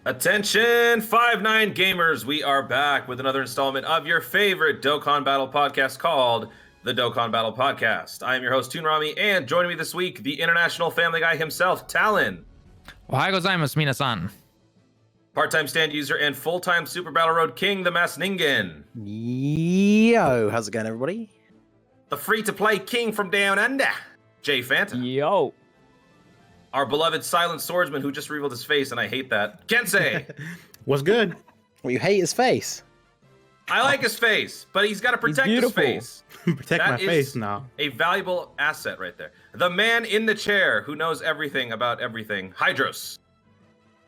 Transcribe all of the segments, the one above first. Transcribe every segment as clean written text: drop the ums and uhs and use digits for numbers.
Attention, 5-9 gamers! We are back with another installment of your favorite Dokkan Battle podcast called the Dokkan Battle Podcast. I am your host, Toonrami, and joining me this week, the international family guy himself, Talon. Ohayou gozaimasu, minasan. Part-time stand user and full-time Super Battle Road King, the Masked Ningen. Yo, how's it going, everybody? The free-to-play king from down under, Jay Fanta. Yo. Our beloved silent swordsman who just revealed his face, and I hate that, Kensei. What's good? Well, you hate his face. I like his face, but he's got to protect his face. Protect my face now. A valuable asset right there. The man in the chair who knows everything about everything, Hydros.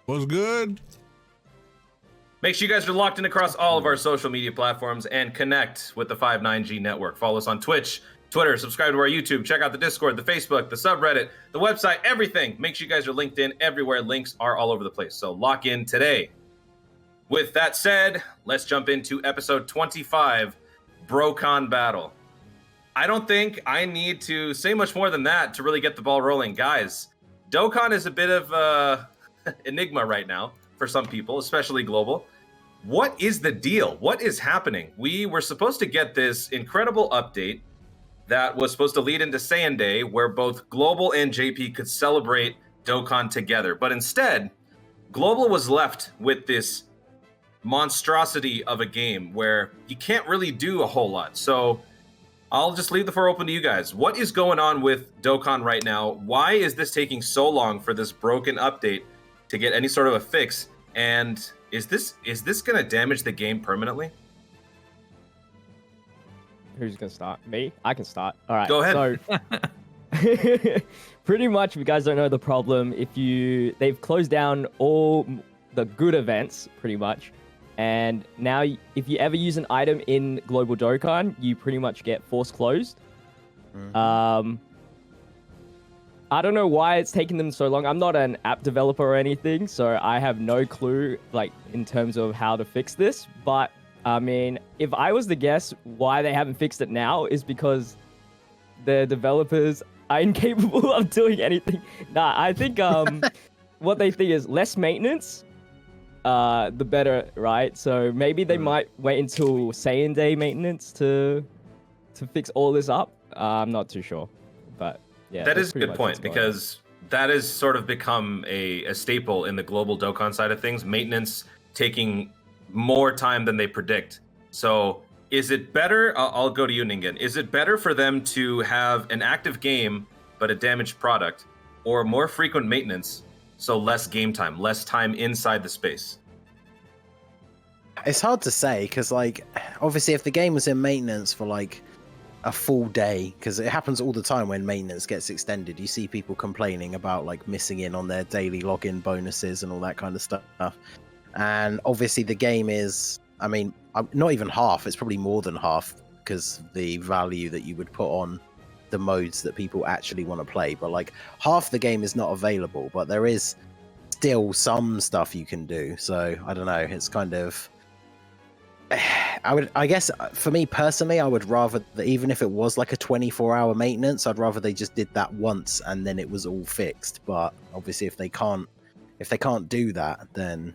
What's good? Make sure you guys are locked in across all of our social media platforms and connect with the 59G network. Follow us on Twitch, Twitter, subscribe to our YouTube, check out the Discord, the Facebook, the subreddit, the website, everything. Make sure you guys are linked in everywhere. Links are all over the place. So lock in today. With that said, let's jump into episode 25, BROKKAN Battle. I don't think I need to say much more than that to really get the ball rolling. Guys, Dokkan is a bit of a enigma right now for some people, especially global. What is the deal? What is happening? We were supposed to get this incredible update that was supposed to lead into Saiyan Day, where both Global and JP could celebrate Dokkan together. But instead, Global was left with this monstrosity of a game where you can't really do a whole lot. So I'll just leave the floor open to you guys. What is going on with Dokkan right now? Why is this taking so long for this broken update to get any sort of a fix? And is this going to damage the game permanently? Who's gonna start? Me? I can start. All right. Go ahead. So, pretty much, if you guys don't know the problem, they've closed down all the good events, pretty much, and now if you ever use an item in Global Dokkan, you pretty much get force closed. I don't know why it's taking them so long. I'm not an app developer or anything, so I have no clue, like, in terms of how to fix this, but I mean, if I was to guess why they haven't fixed it now is because the developers are incapable of doing anything. Nah, I think what they think is less maintenance, the better, right? So maybe they might wait until Saiyan Day maintenance to fix all this up. I'm not too sure, but yeah. That is a good point, because that has sort of become a staple in the global Dokkan side of things. Maintenance taking more time than they predict. So is it better, I'll go to you, Ningen, is it better for them to have an active game but a damaged product, or more frequent maintenance, so less game time, less time inside the space? It's hard to say, because, like, obviously if the game was in maintenance for, like, a full day, because it happens all the time when maintenance gets extended, you see people complaining about, like, missing in on their daily login bonuses and all that kind of stuff. And obviously the game is, I mean, not even half, it's probably more than half, because the value that you would put on the modes that people actually want to play. But like half the game is not available, but there is still some stuff you can do. So I don't know, it's kind of, I guess for me personally, I would rather that even if it was like a 24-hour maintenance, I'd rather they just did that once and then it was all fixed. But obviously if they can't do that, then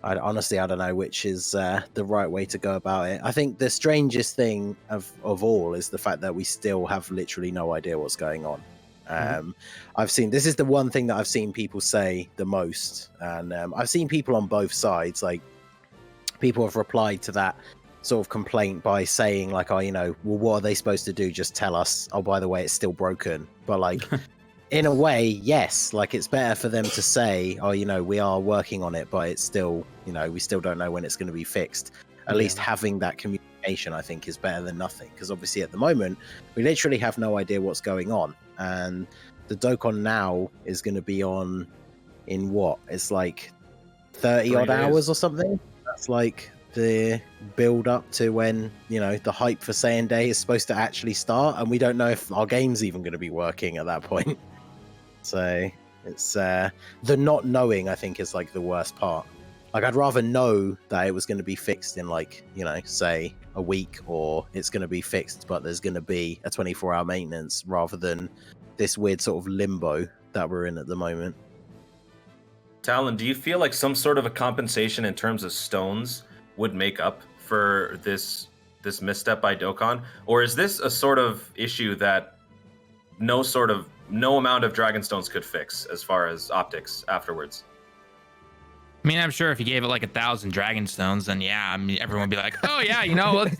I don't know which is the right way to go about it. I think the strangest thing of all is the fact that we still have literally no idea what's going on. This is the one thing that I've seen people say the most, and I've seen people on both sides. Like, people have replied to that sort of complaint by saying, like, oh, well, what are they supposed to do? Just tell us, oh, by the way, it's still broken. But like, in a way, yes, like it's better for them to say, oh, we are working on it, but it's still, we still don't know when it's going to be fixed. At least having that communication, I think, is better than nothing. Because obviously at the moment, we literally have no idea what's going on. And the Dokkan now is going to be on in what? It's like 30 odd hours or something. That's like the build up to when, the hype for Saiyan Day is supposed to actually start. And we don't know if our game's even going to be working at that point. So it's the not knowing, I think, is like the worst part. Like, I'd rather know that it was going to be fixed in, like, say a week, or it's going to be fixed, but there's going to be a 24-hour maintenance, rather than this weird sort of limbo that we're in at the moment. Talon, do you feel like some sort of a compensation in terms of stones would make up for this misstep by Dokkan, or is this a sort of issue that no amount of dragon stones could fix as far as optics afterwards? I mean, I'm sure if you gave it like 1,000 dragon stones, then yeah, I mean, everyone would be like, oh yeah,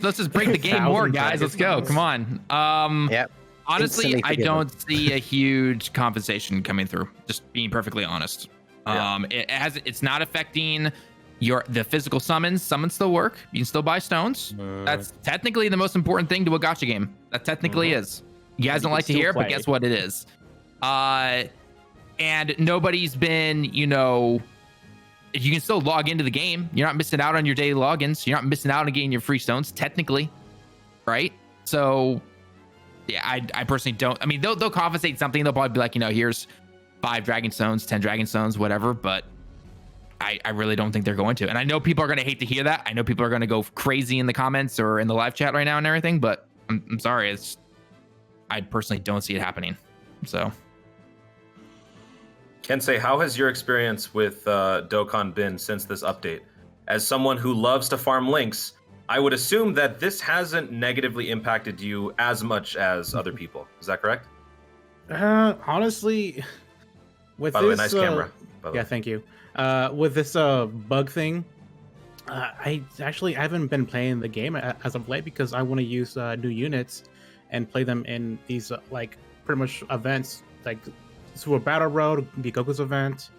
let's just break the game more, guys. Let's go. Come on. Yep. Honestly, I don't see a huge compensation coming through. Just being perfectly honest. Yeah. It's not affecting the physical summons. Summons still work. You can still buy stones. That's technically the most important thing to a gacha game. That technically is. You guys don't like to hear it, but guess what? It is. And nobody's been, you can still log into the game. You're not missing out on your daily logins. You're not missing out on getting your free stones, technically, right? So, yeah, I personally don't. I mean, they'll compensate something. They'll probably be like, here's 5 dragon stones, 10 dragon stones, whatever. But I really don't think they're going to. And I know people are going to hate to hear that. I know people are going to go crazy in the comments or in the live chat right now and everything. But I'm sorry. I personally don't see it happening. So. Kensei, how has your experience with Dokkan been since this update? As someone who loves to farm links, I would assume that this hasn't negatively impacted you as much as other people. Is that correct? Honestly, with by the way, nice camera. Yeah, thank you. With this bug thing, I haven't been playing the game as of late because I want to use new units and play them in these like pretty much events like Super Battle Road, Goku's event.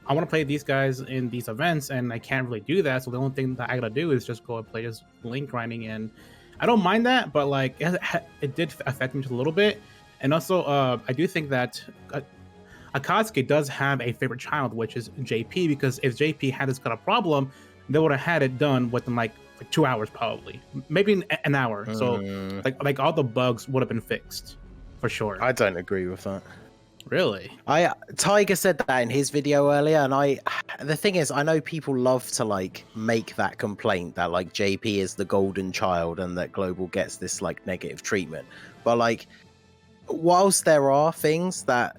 I want to play these guys in these events, and I can't really do that. So the only thing that I gotta do is just go and play this link grinding, and I don't mind that, but like it did affect me just a little bit. And also, I do think that Akatsuki does have a favorite child, which is JP, because if JP had this kind of problem, they would have had it done within like 2 hours, probably, maybe an hour. So like all the bugs would have been fixed for sure. I don't agree with that. Really? Tiger said that in his video earlier, and the thing is, I know people love to like make that complaint that like JP is the golden child and that Global gets this like negative treatment. But like, whilst there are things that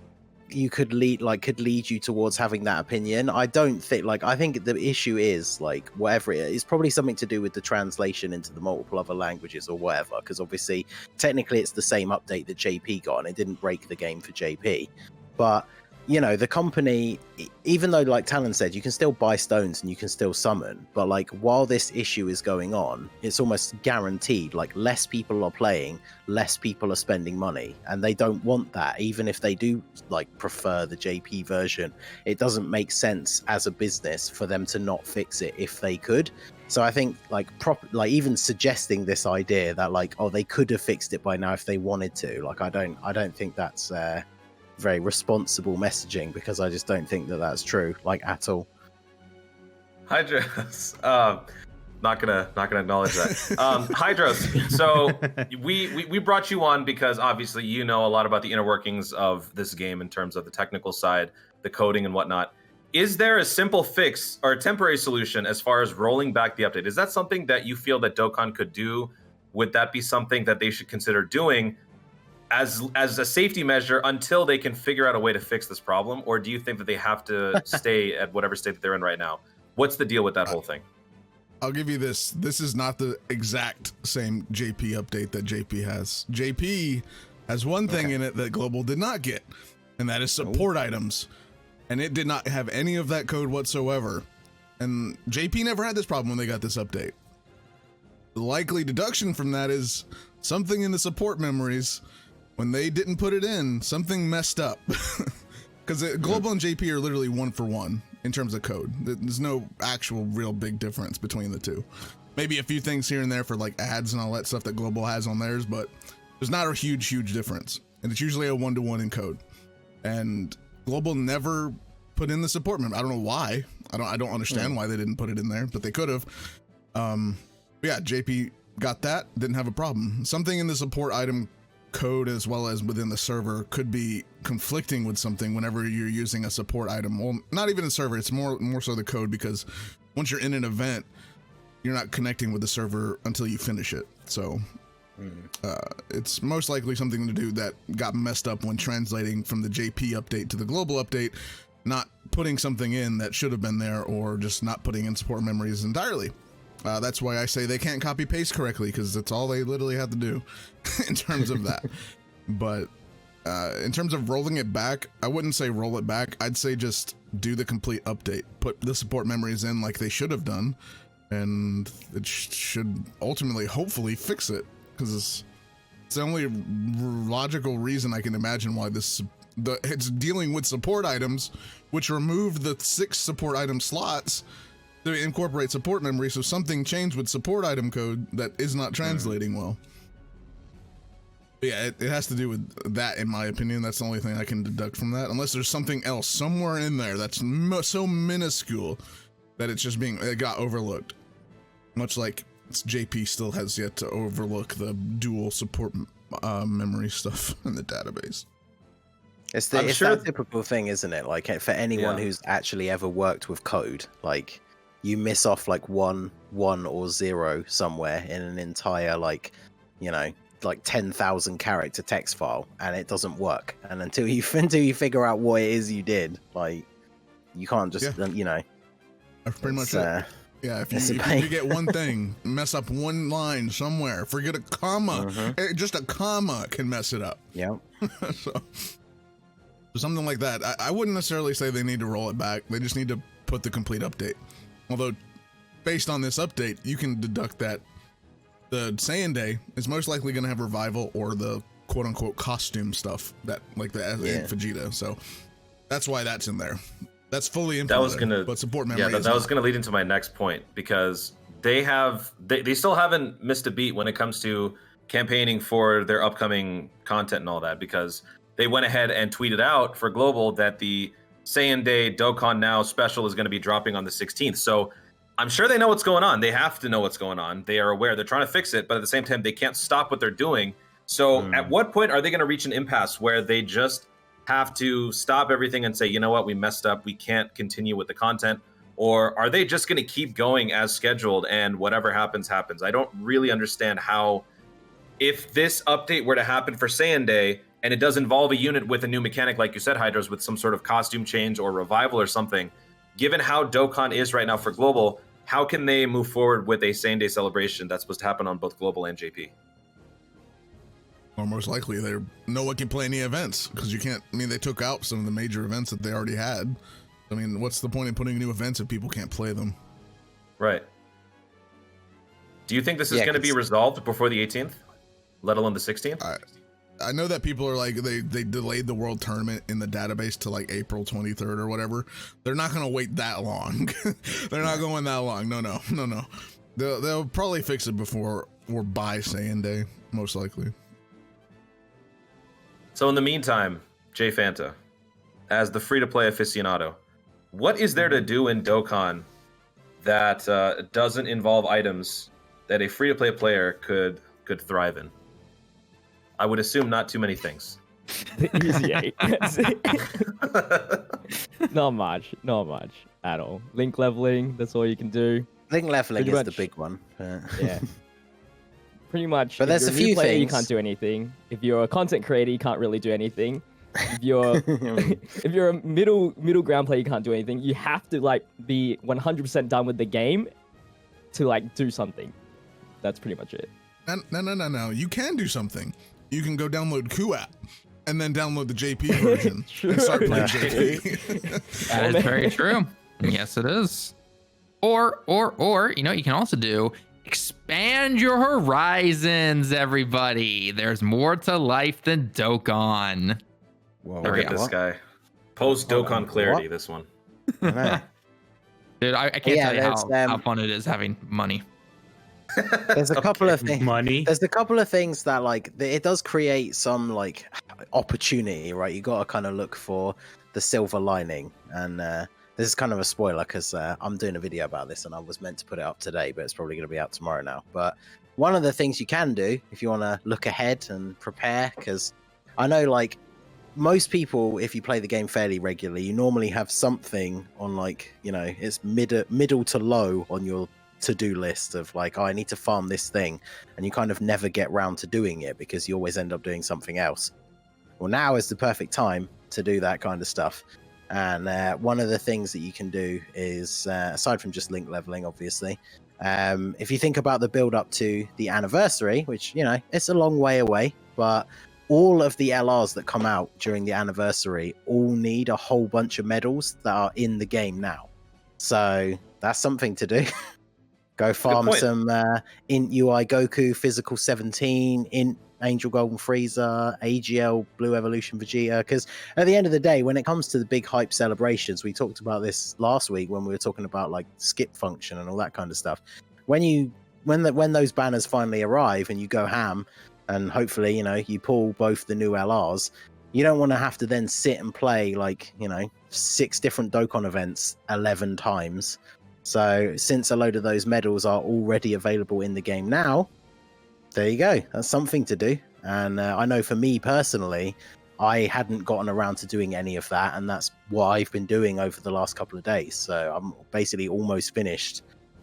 you could lead you towards having that opinion, I don't think I think the issue is like whatever it is, it's probably something to do with the translation into the multiple other languages or whatever, because obviously technically it's the same update that JP got and it didn't break the game for JP. But the company, even though like Talon said, you can still buy stones and you can still summon, but like while this issue is going on, it's almost guaranteed like less people are playing, less people are spending money, and they don't want that. Even if they do like prefer the JP version, it doesn't make sense as a business for them to not fix it if they could. So I think even suggesting this idea that like, oh, they could have fixed it by now if they wanted to, like I don't think that's very responsible messaging, because I just don't think that that's true, like at all. Hydros, not gonna acknowledge that. Hydros, so we brought you on because obviously you know a lot about the inner workings of this game in terms of the technical side, the coding and whatnot. Is there a simple fix or a temporary solution as far as rolling back the update? Is that something that you feel that Dokkan could do? Would that be something that they should consider doing as a safety measure until they can figure out a way to fix this problem? Or do you think that they have to stay at whatever state that they're in right now? What's the deal with that whole thing? I'll give you this. This is not the exact same JP update that JP has. JP has one thing in it that Global did not get, and that is support items. And it did not have any of that code whatsoever. And JP never had this problem when they got this update. The likely deduction from that is something in the support memories. When they didn't put it in, something messed up. Because Global and JP are literally 1 for 1 in terms of code. There's no actual real big difference between the two. Maybe a few things here and there for like ads and all that stuff that Global has on theirs, but there's not a huge difference. And it's usually a 1-to-1 in code. And Global never put in the support member. I don't know why. I don't understand why they didn't put it in there, but they could have. Yeah, JP got that, didn't have a problem. Something in the support item code as well as within the server could be conflicting with something whenever you're using a support item. Well, not even the server, it's more so the code, because once you're in an event, you're not connecting with the server until you finish it. So it's most likely something to do that got messed up when translating from the JP update to the global update, not putting something in that should have been there, or just not putting in support memories entirely. That's why I say they can't copy paste correctly, because that's all they literally have to do in terms of that. But in terms of rolling it back, I wouldn't say roll it back. I'd say just do the complete update, put the support memories in like they should have done, and it should ultimately, hopefully, fix it, because it's the only logical reason I can imagine why it's dealing with support items, which removed the 6 support item slots to incorporate support memory. So something changed with support item code that is not translating well. But yeah, it has to do with that, in my opinion. That's the only thing I can deduct from that, unless there's something else somewhere in there that's so minuscule that it got overlooked. Much like JP still has yet to overlook the dual support memory stuff in the database. It's that typical thing, isn't it? Like, for anyone who's actually ever worked with code, like, you miss off like one or 0 somewhere in an entire, like, you know, like 10,000 character text file, and it doesn't work. And until you figure out what it is you did, like, you can't just you know. That's pretty much it. Yeah, if you get one thing, mess up one line somewhere, forget a comma, just a comma can mess it up. Yeah. So something like that. I wouldn't necessarily say they need to roll it back. They just need to put the complete update. Although, based on this update, you can deduct that the Saiyan Day is most likely going to have revival or the quote-unquote costume stuff, that like the Vegeta. So that's why that's in there. That's fully implemented. But support memory. Yeah, that was going to lead into my next point, because they still haven't missed a beat when it comes to campaigning for their upcoming content and all that, because they went ahead and tweeted out for Global that the Saiyan Day Dokkan Now special is going to be dropping on the 16th. So I'm sure they know what's going on. They have to know what's going on. They are aware. They're trying to fix it, but at the same time, they can't stop what they're doing. So at what point are they going to reach an impasse where they just have to stop everything and say, you know what, we messed up, we can't continue with the content? Or are they just going to keep going as scheduled and whatever happens, happens? I don't really understand how, if this update were to happen for Saiyan Day, and it does involve a unit with a new mechanic, like you said, Hydros, with some sort of costume change or revival or something, given how Dokkan is right now for Global, how can they move forward with a Saiyan Day celebration that's supposed to happen on both Global and JP? Or most likely, no one can play any events, because you can't. I mean, they took out some of the major events that they already had. I mean, what's the point in putting new events if people can't play them? Right. Do you think this is going to be resolved before the 18th, let alone the 16th? I know that people are like, they delayed the world tournament in the database to like April 23rd or whatever. They're not going to wait that long. They're not going that long. No. They'll probably fix it before or by Saiyan Day, most likely. So in the meantime, Jay Fanta, as the free-to-play aficionado, what is there to do in Dokkan that doesn't involve items that a free-to-play player could thrive in? I would assume not too many things. The easy 8. Not much at all. Link leveling, that's all you can do. Link leveling is the big one. Yeah. Pretty much. But there's a few things. You can't do anything. If you're a content creator, you can't really do anything. If you're a middle ground player, you can't do anything. You have to like be 100% done with the game to like do something. That's pretty much it. No. You can do something. You can go download QApp and then download the JP version and start playing JP. That is very true. Yes, it is. Or you know, you can also do expand your horizons, everybody. There's more to life than Dokkan. Whoa, look at this guy. Post Dokkan clarity, this one. Dude, I can't tell you how fun it is having money. There's a couple of things. Money. There's a couple of things that like it does create some like opportunity, right? You got to kind of look for the silver lining, and this is kind of a spoiler because I'm doing a video about this, and I was meant to put it up today, but it's probably going to be out tomorrow now. But one of the things you can do if you want to look ahead and prepare, because I know like most people, if you play the game fairly regularly, you normally have something on like, you know, it's middle to low on your to-do list of like, oh, I need to farm this thing, and you kind of never get round to doing it because you always end up doing something else. Well, now is the perfect time to do that kind of stuff. And one of the things that you can do is, aside from just link leveling, obviously, if you think about the build up to the anniversary, which, you know, it's a long way away, but all of the LRs that come out during the anniversary all need a whole bunch of medals that are in the game now. So that's something to do. Go farm some Int UI Goku, Physical 17, Int Angel Golden Frieza, AGL Blue Evolution Vegeta. Because at the end of the day, when it comes to the big hype celebrations, we talked about this last week when we were talking about like skip function and all that kind of stuff. When those banners finally arrive and you go ham, and hopefully, you know, you pull both the new LRs, you don't want to have to then sit and play like, you know, 6 different Dokkan events 11 times. So since a load of those medals are already available in the game now, there you go. That's something to do. And I know for me personally, I hadn't gotten around to doing any of that, and that's what I've been doing over the last couple of days. So I'm basically almost finished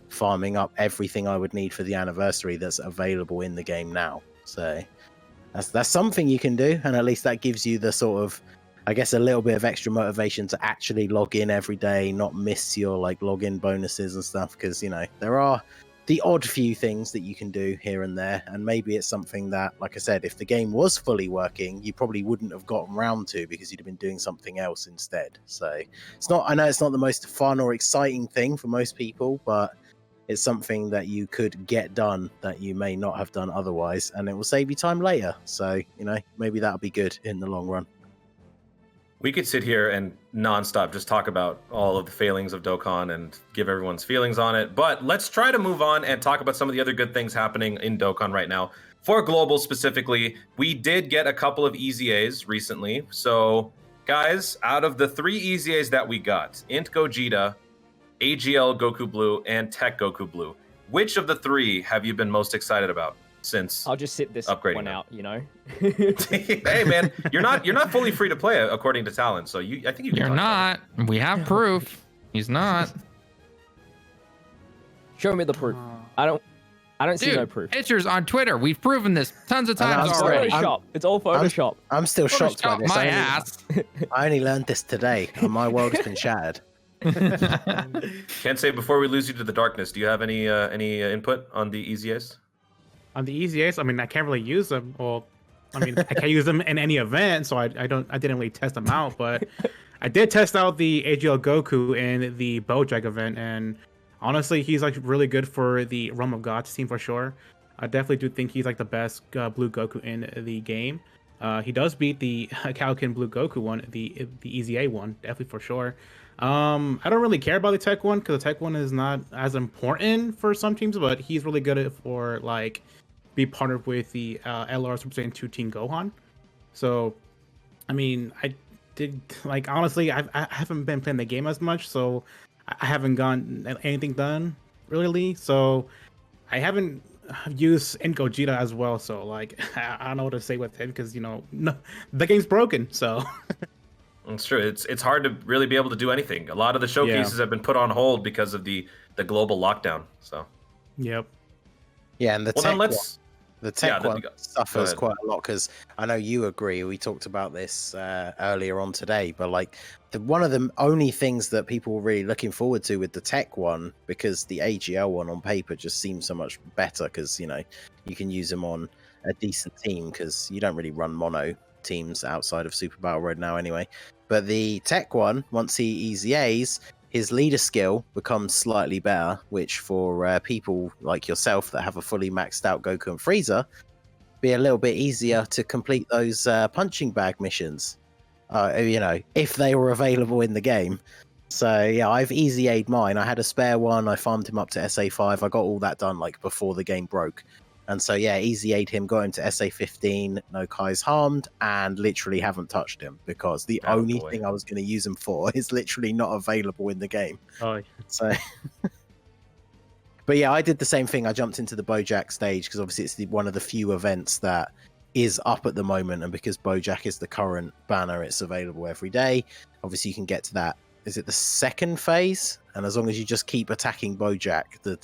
farming up everything I would need for the anniversary that's available in the game now. So that's something you can do, and at least that gives you the sort of, I guess, a little bit of extra motivation to actually log in every day, not miss your like login bonuses and stuff, because, you know, there are the odd few things that you can do here and there, and maybe it's something that, like I said, if the game was fully working, you probably wouldn't have gotten round to because you'd have been doing something else instead. So it's not, I know it's not the most fun or exciting thing for most people, but it's something that you could get done that you may not have done otherwise, and it will save you time later. So, you know, maybe that'll be good in the long run. We could sit here and nonstop just talk about all of the failings of Dokkan and give everyone's feelings on it. But let's try to move on and talk about some of the other good things happening in Dokkan right now. For Global specifically, we did get a couple of EZAs recently. So, guys, out of the 3 EZAs that we got, Int Gogeta, AGL Goku Blue, and Tech Goku Blue, which of the 3 have you been most excited about since I'll just sit this upgrading one them out, you know. Hey man, you're not fully free to play according to talent, so I think you can. You're not. We have proof. He's not. Show me the proof. I don't see Dude, no proof. pictures on Twitter. We've proven this tons of times I'm already. Photoshop. It's all Photoshop. I'm still shocked by Photoshop this. my ass. I only learned this today, and my world has been shattered. Can't say before we lose you to the darkness. Do you have any input on the EZAs? On the EZAs, I mean, I can't really use them. Well, I mean, I can't use them in any event, so I didn't really test them out. But I did test out the AGL Goku in the Bojack event, and honestly, he's like really good for the Realm of Gods team for sure. I definitely do think he's like the best Blue Goku in the game. He does beat the Kaioken Blue Goku one, the EZA one, definitely for sure. I don't really care about the Tech one because the Tech one is not as important for some teams, but he's really good for like be partnered with the LRs representing 2 Team Gohan. So, I mean, I did like honestly, I haven't been playing the game as much, so I haven't gotten anything done really. So, I haven't used Int Gogeta as well. So, like, I don't know what to say with him because, you know, no, the game's broken. So. It's true. It's hard to really be able to do anything. A lot of the showcases have been put on hold because of the global lockdown. So. Yep. Yeah, and the tech one suffers quite a lot because I know you agree. We talked about this earlier on today, but like one of the only things that people were really looking forward to with the tech one, because the AGL one on paper just seems so much better because, you know, you can use them on a decent team because you don't really run mono teams outside of Super Battle Road now anyway. But the tech one, once he EZAs, his leader skill becomes slightly better, which for people like yourself that have a fully maxed out Goku and Frieza, be a little bit easier to complete those punching bag missions, you know, if they were available in the game. So yeah, I've EZA'd mine. I had a spare one. I farmed him up to SA5. I got all that done like before the game broke. And so yeah, EZA'd him, got him to SA15, no Kai's harmed, and literally haven't touched him because the only thing I was going to use him for is literally not available in the game. Oh, so. But yeah, I did the same thing. I jumped into the Bojack stage because obviously it's one of the few events that is up at the moment, and because Bojack is the current banner, it's available every day. Obviously, you can get to that is it the second phase? And as long as you just keep attacking Bojack, the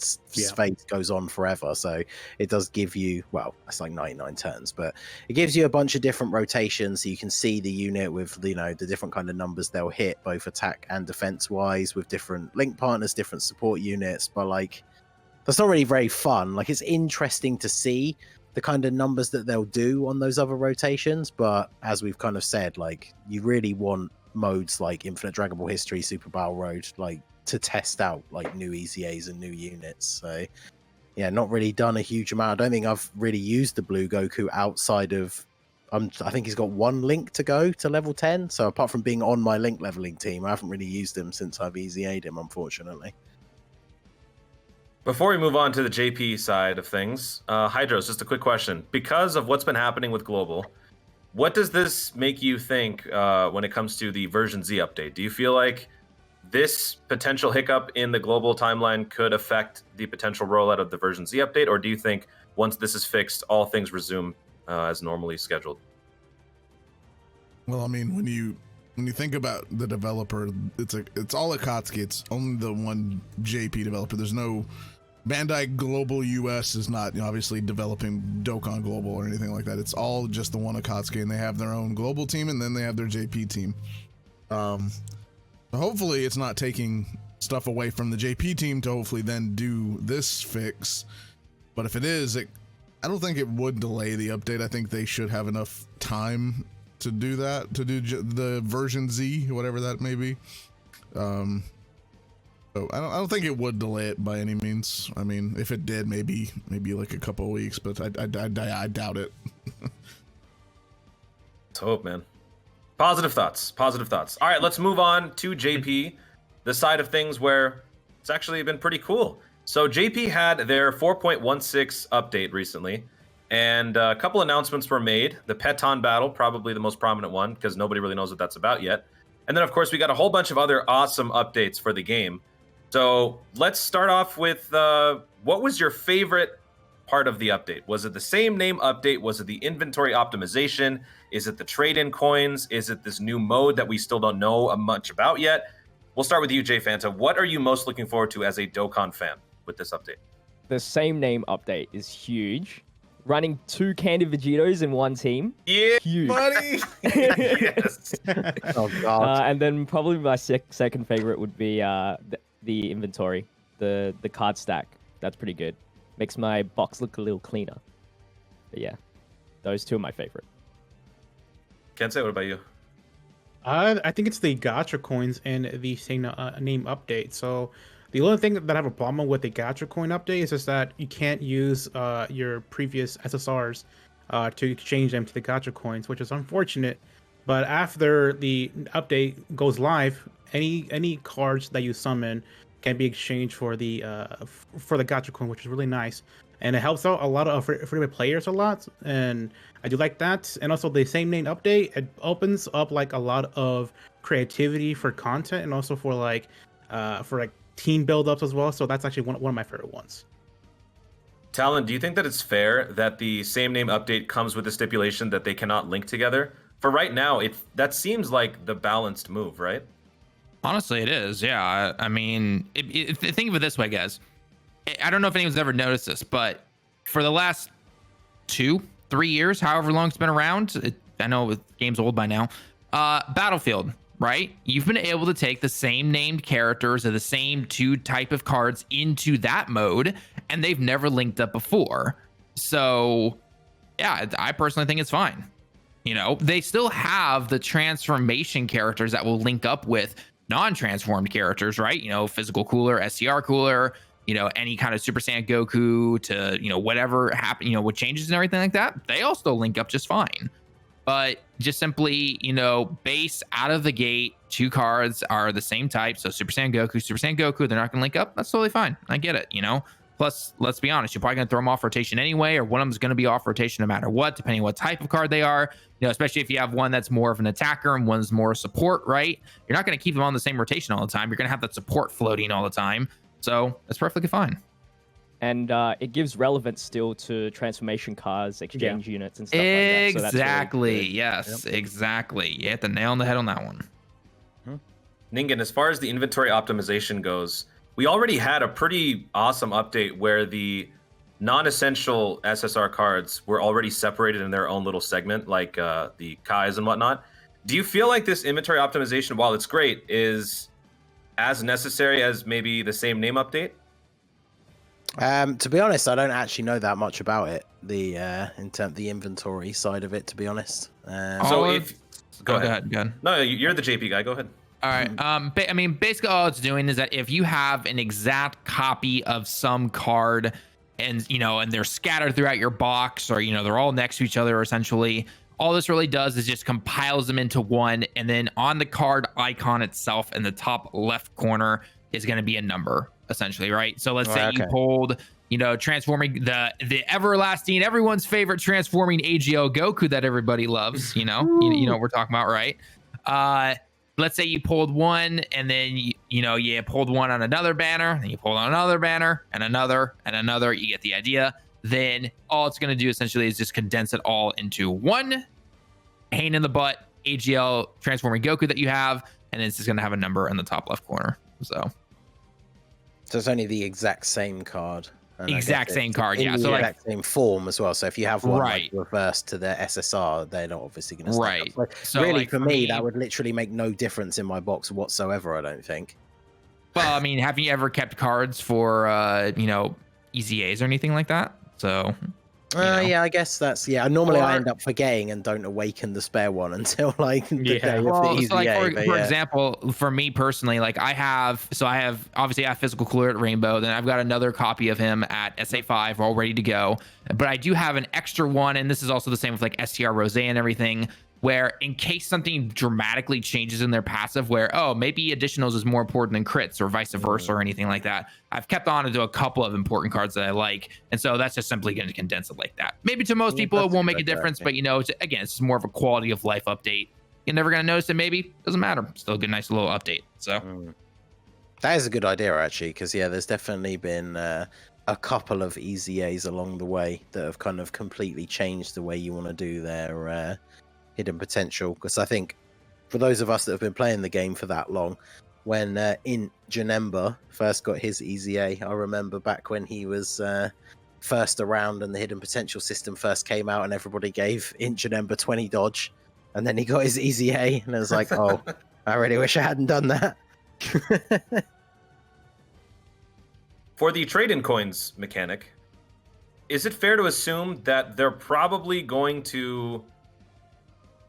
phase goes on forever. So it does give you, well, that's like 99 turns, but it gives you a bunch of different rotations. So you can see the unit with, you know, the different kind of numbers they'll hit, both attack and defense wise, with different link partners, different support units. But like, that's not really very fun. Like, it's interesting to see the kind of numbers that they'll do on those other rotations. But as we've kind of said, like, you really want modes like Infinite Dragon Ball History, Super Battle Road, like, to test out like new EZAs and new units. So yeah, not really done a huge amount. I don't think I've really used the Blue Goku outside of I think he's got one link to go to level 10. So apart from being on my link leveling team, I haven't really used him since I've EZA'd him, unfortunately. Before we move on to the JP side of things, Hydros, just a quick question. Because of what's been happening with Global, what does this make you think when it comes to the version Z update? Do you feel like this potential hiccup in the global timeline could affect the potential rollout of the version Z update, or do you think once this is fixed, all things resume as normally scheduled? Well, I mean, when you think about the developer, it's all Akatsuki. It's only the one JP developer. There's no Bandai Global US is not, you know, obviously developing Dokkan Global or anything like that. It's all just the one Akatsuki, and they have their own global team, and then they have their JP team. Hopefully it's not taking stuff away from the JP team to hopefully then do this fix. But if it is, I don't think it would delay the update. I think they should have enough time to do that, to do the version Z, whatever that may be. So I don't think it would delay it by any means. I mean, if it did, maybe like a couple of weeks, but I doubt it. Let's hope, man. Positive thoughts. All right, let's move on to JP, the side of things where it's actually been pretty cool. So JP had their 4.16 update recently, and a couple announcements were made. The Peton battle, probably the most prominent one, because nobody really knows what that's about yet. And then, of course, we got a whole bunch of other awesome updates for the game. So let's start off with what was your favorite part of the update? Was it the same name update? Was it the inventory optimization? Is it the trade-in coins? Is it this new mode that we still don't know much about yet? We'll start with you, Jay Fanta. What are you most looking forward to as a Dokkan fan with this update? The same name update is huge. Running 2 Candy Vegetos in one team. Yeah, huge. buddy. Yes. Oh god. And then probably my second favorite would be the inventory, the card stack. That's pretty good. Makes my box look a little cleaner. But yeah, those two are my favorite. Kensei, what about you? I think it's the gacha coins and the same name update. So the only thing that I have a problem with the gacha coin update is just that you can't use your previous SSRs to exchange them to the gacha coins, which is unfortunate. But after the update goes live, any cards that you summon can be exchanged for the gacha coin, which is really nice, and it helps out a lot of free players a lot, and I do like that. And also the same name update, it opens up like a lot of creativity for content, and also for like team build-ups as well. So that's actually one of my favorite ones. Talon, do you think that it's fair that the same name update comes with the stipulation that they cannot link together? For right now, that seems like the balanced move, right? Honestly, it is. Yeah. I mean, think of it this way, guys. I don't know if anyone's ever noticed this, but for the last 2-3 years, however long it's been around, I know the game's old by now, Battlefield, right? You've been able to take the same named characters or the same 2 type of cards into that mode, and they've never linked up before. So, yeah, I personally think it's fine. You know, they still have the transformation characters that will link up with non-transformed characters, right? You know, physical cooler, SCR cooler, you know, any kind of Super Saiyan Goku to, you know, whatever happen, you know, with changes and everything like that, they all still link up just fine. But just simply, you know, base out of the gate, 2 cards are the same type. So Super Saiyan Goku, they're not going to link up. That's totally fine. I get it, you know. Plus, let's be honest, you're probably going to throw them off rotation anyway, or one of them is going to be off rotation no matter what, depending on what type of card they are. You know, especially if you have one that's more of an attacker and one's more support, right? You're not going to keep them on the same rotation all the time. You're going to have that support floating all the time. So that's perfectly fine. And it gives relevance still to transformation cards, exchange units, and stuff like that. So Exactly. Really yes, exactly. You hit the nail on the head on that one. Ningen, as far as the inventory optimization goes, we already had a pretty awesome update where the non-essential SSR cards were already separated in their own little segment, like the Kais and whatnot. Do you feel like this inventory optimization, while it's great, is as necessary as maybe the same name update? To be honest, I don't actually know that much about it. The in terms of the inventory side of it, to be honest. So if Go ahead. No, you're the JP guy. Go ahead. All right. I mean, basically all it's doing is that if you have an exact copy of some card and, and they're scattered throughout your box or, they're all next to each other, essentially, all this really does is just compiles them into one. And then on the card icon itself in the top left corner is going to be a number, essentially, right? So let's say you pulled, transforming the everlasting, everyone's favorite transforming AGL Goku that everybody loves, you know what we're talking about, right? Let's say you pulled one and then you pulled one on another banner, then you pulled on another banner and another, you get the idea. Then all it's going to do essentially is just condense it all into one pain in the butt AGL transforming Goku that you have, and it's just going to have a number in the top left corner. So it's only the exact same card. Exact same card, in yeah. the So exact same form as well. So if you have one right, reversed to the SSR, they're not obviously going to right. So really, for me, that would literally make no difference in my box whatsoever. I don't think. Well, I mean, have you ever kept cards for EZAs or anything like that? So yeah, I guess that's Normally, I end up forgetting and don't awaken the spare one until the day of the EZA. So like for example, for me personally, like I have obviously I have physical cooler at Rainbow, then I've got another copy of him at SA5 all ready to go. But I do have an extra one, and this is also the same with like STR Rose and everything, where in case something dramatically changes in their passive where, maybe additionals is more important than crits or vice versa or anything like that, I've kept on to do a couple of important cards that I like. And so that's just simply going to condense it like that. Maybe to most people, it won't make a difference, but it's just more of a quality of life update. You're never going to notice it, maybe. Doesn't matter. Still a good, nice little update. So that is a good idea, actually, because, there's definitely been a couple of EZAs along the way that have kind of completely changed the way you want to do their hidden potential. Because I think for those of us that have been playing the game for that long, when in Janemba first got his EZA, I remember back when he was first around and the hidden potential system first came out and everybody gave in Janemba 20 dodge, and then he got his EZA and I was like, oh, I really wish I hadn't done that. For the trade-in coins mechanic, is it fair to assume that they're probably going to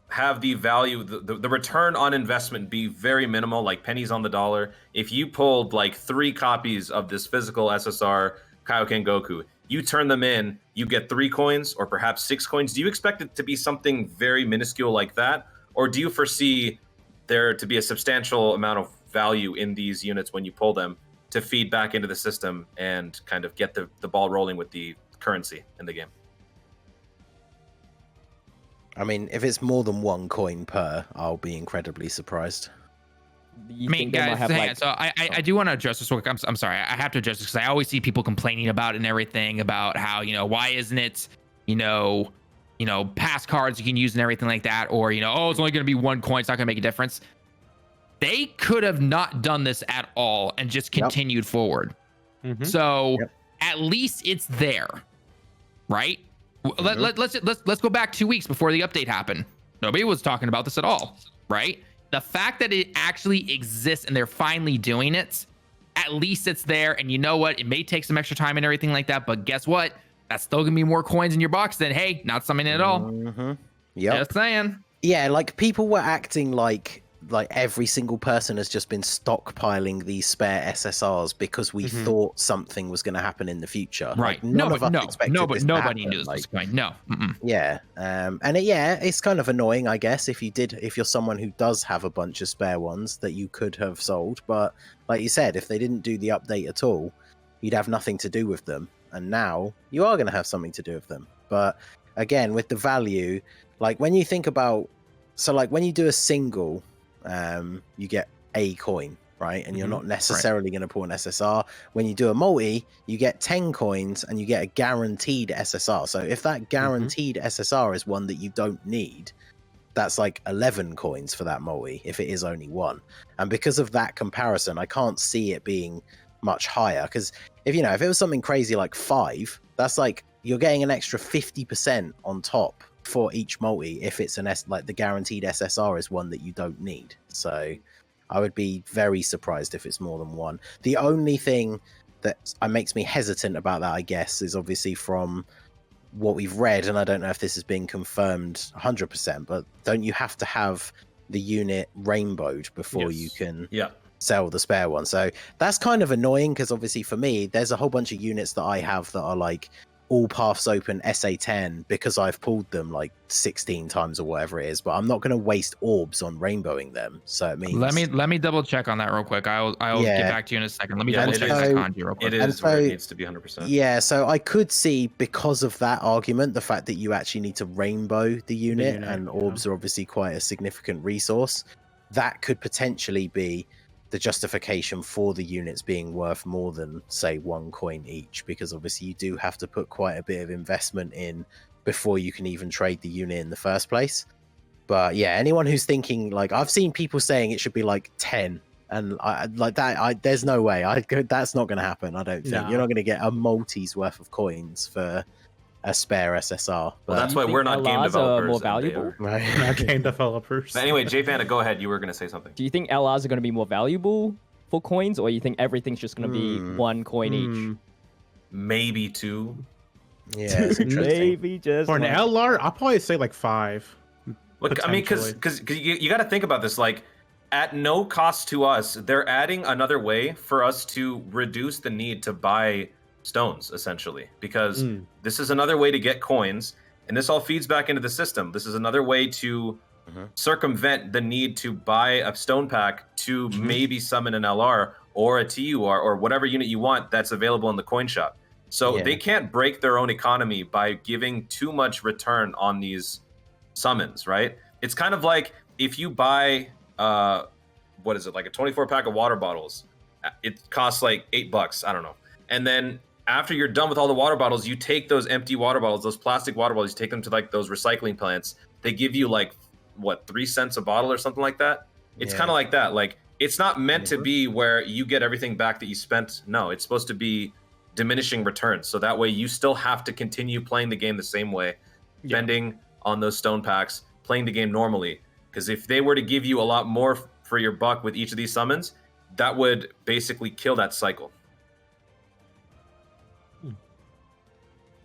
have the value, the return on investment be very minimal, like pennies on the dollar? If you pulled like 3 copies of this physical SSR Kaioken Goku, you turn them in, you get 3 coins or perhaps 6 coins. Do you expect it to be something very minuscule like that? Or do you foresee there to be a substantial amount of value in these units when you pull them to feed back into the system and kind of get the ball rolling with the currency in the game? I mean, if it's more than 1 coin per, I'll be incredibly surprised. Guys, hang on. So I do want to address this real quick. I'm sorry. I have to address this because I always see people complaining about it and everything about how, why isn't it, pass cards you can use and everything like that, or, it's only going to be 1 coin. It's not going to make a difference. They could have not done this at all and just continued forward. So at least it's there, right? Let's go back 2 weeks before the update happened. Nobody was talking about this at all, right? The fact that it actually exists and they're finally doing it, at least it's there. And you know what? It may take some extra time and everything like that, but guess what? That's still gonna be more coins in your box than, hey, not something at all. Just saying. Yeah, like people were acting like every single person has just been stockpiling these spare SSRs because we thought something was going to happen in the future. Right. Like, nobody knew this was going. No. Yeah. It's kind of annoying, I guess, if you're someone who does have a bunch of spare ones that you could have sold. But like you said, if they didn't do the update at all, you'd have nothing to do with them. And now you are going to have something to do with them. But again, with the value, like when you think about, so like when you do a single, you get a coin, right? And you're not necessarily going to pull an SSR. When you do a multi, you get 10 coins and you get a guaranteed SSR. So if that guaranteed SSR is one that you don't need, that's like 11 coins for that multi if it is only one. And because of that comparison, I can't see it being much higher. Because if it was something crazy like 5, that's like you're getting an extra 50% on top for each multi if it's like the guaranteed SSR is one that you don't need. So I would be very surprised if it's more than one. The only thing that makes me hesitant about that, I guess, is obviously from what we've read, and I don't know if this has been confirmed 100%, but don't you have to have the unit rainbowed before you can sell the spare one? So that's kind of annoying, because obviously for me, there's a whole bunch of units that I have that are like all paths open SA10 because I've pulled them like 16 times or whatever it is, but I'm not going to waste orbs on rainbowing them. So it means let me double check on that real quick. I'll get back to you in a second. Let me double check that kanji real quick. It is where it needs to be 100%. Yeah, so I could see, because of that argument, the fact that you actually need to rainbow the unit, and orbs are obviously quite a significant resource. That could potentially be the justification for the units being worth more than, say, 1 coin each, because obviously you do have to put quite a bit of investment in before you can even trade the unit in the first place. But yeah, anyone who's thinking, like, I've seen people saying it should be like 10, and there's no way. That's not going to happen. I don't think. No. You're not going to get a multi's worth of coins for a spare SSR. Well, that's why we're not game developers. Are more valuable? Right. Not game developers. But anyway, J Panda, go ahead. You were going to say something. Do you think LRs are going to be more valuable for coins, or you think everything's just going to be 1 coin each? Maybe 2. Yeah, it's interesting. Maybe just For an LR, I'll probably say like 5. Look, I mean, because you got to think about this. Like, at no cost to us, they're adding another way for us to reduce the need to buy stones, essentially, because this is another way to get coins, and this all feeds back into the system. This is another way to circumvent the need to buy a stone pack to maybe summon an LR or a TUR or whatever unit you want that's available in the coin shop. So they can't break their own economy by giving too much return on these summons, right? It's kind of like if you buy what is it, like a 24 pack of water bottles, it costs like $8, I don't know, and then after you're done with all the water bottles, you take those empty water bottles, those plastic water bottles, you take them to like those recycling plants. They give you like, what, 3 cents a bottle or something like that? It's kind of like that. Like, it's not meant to be where you get everything back that you spent. No, it's supposed to be diminishing returns. So that way you still have to continue playing the game the same way, spending on those stone packs, playing the game normally. Because if they were to give you a lot more for your buck with each of these summons, that would basically kill that cycle.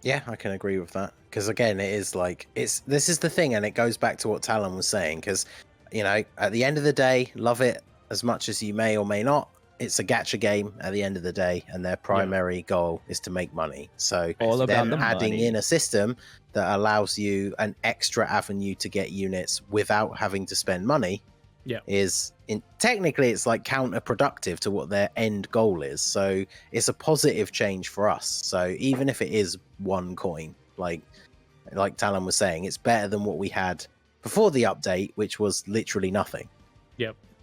Yeah, I can agree with that. Because again, it is like, this is the thing, and it goes back to what Talon was saying. Because, at the end of the day, love it as much as you may or may not. It's a gacha game at the end of the day, and their primary goal is to make money. So All about them the adding money. in a system that allows you an extra avenue to get units without having to spend money is technically it's like counterproductive to what their end goal is. So it's a positive change for us. So even if it is 1 coin, like Talon was saying, it's better than what we had before the update, which was literally nothing.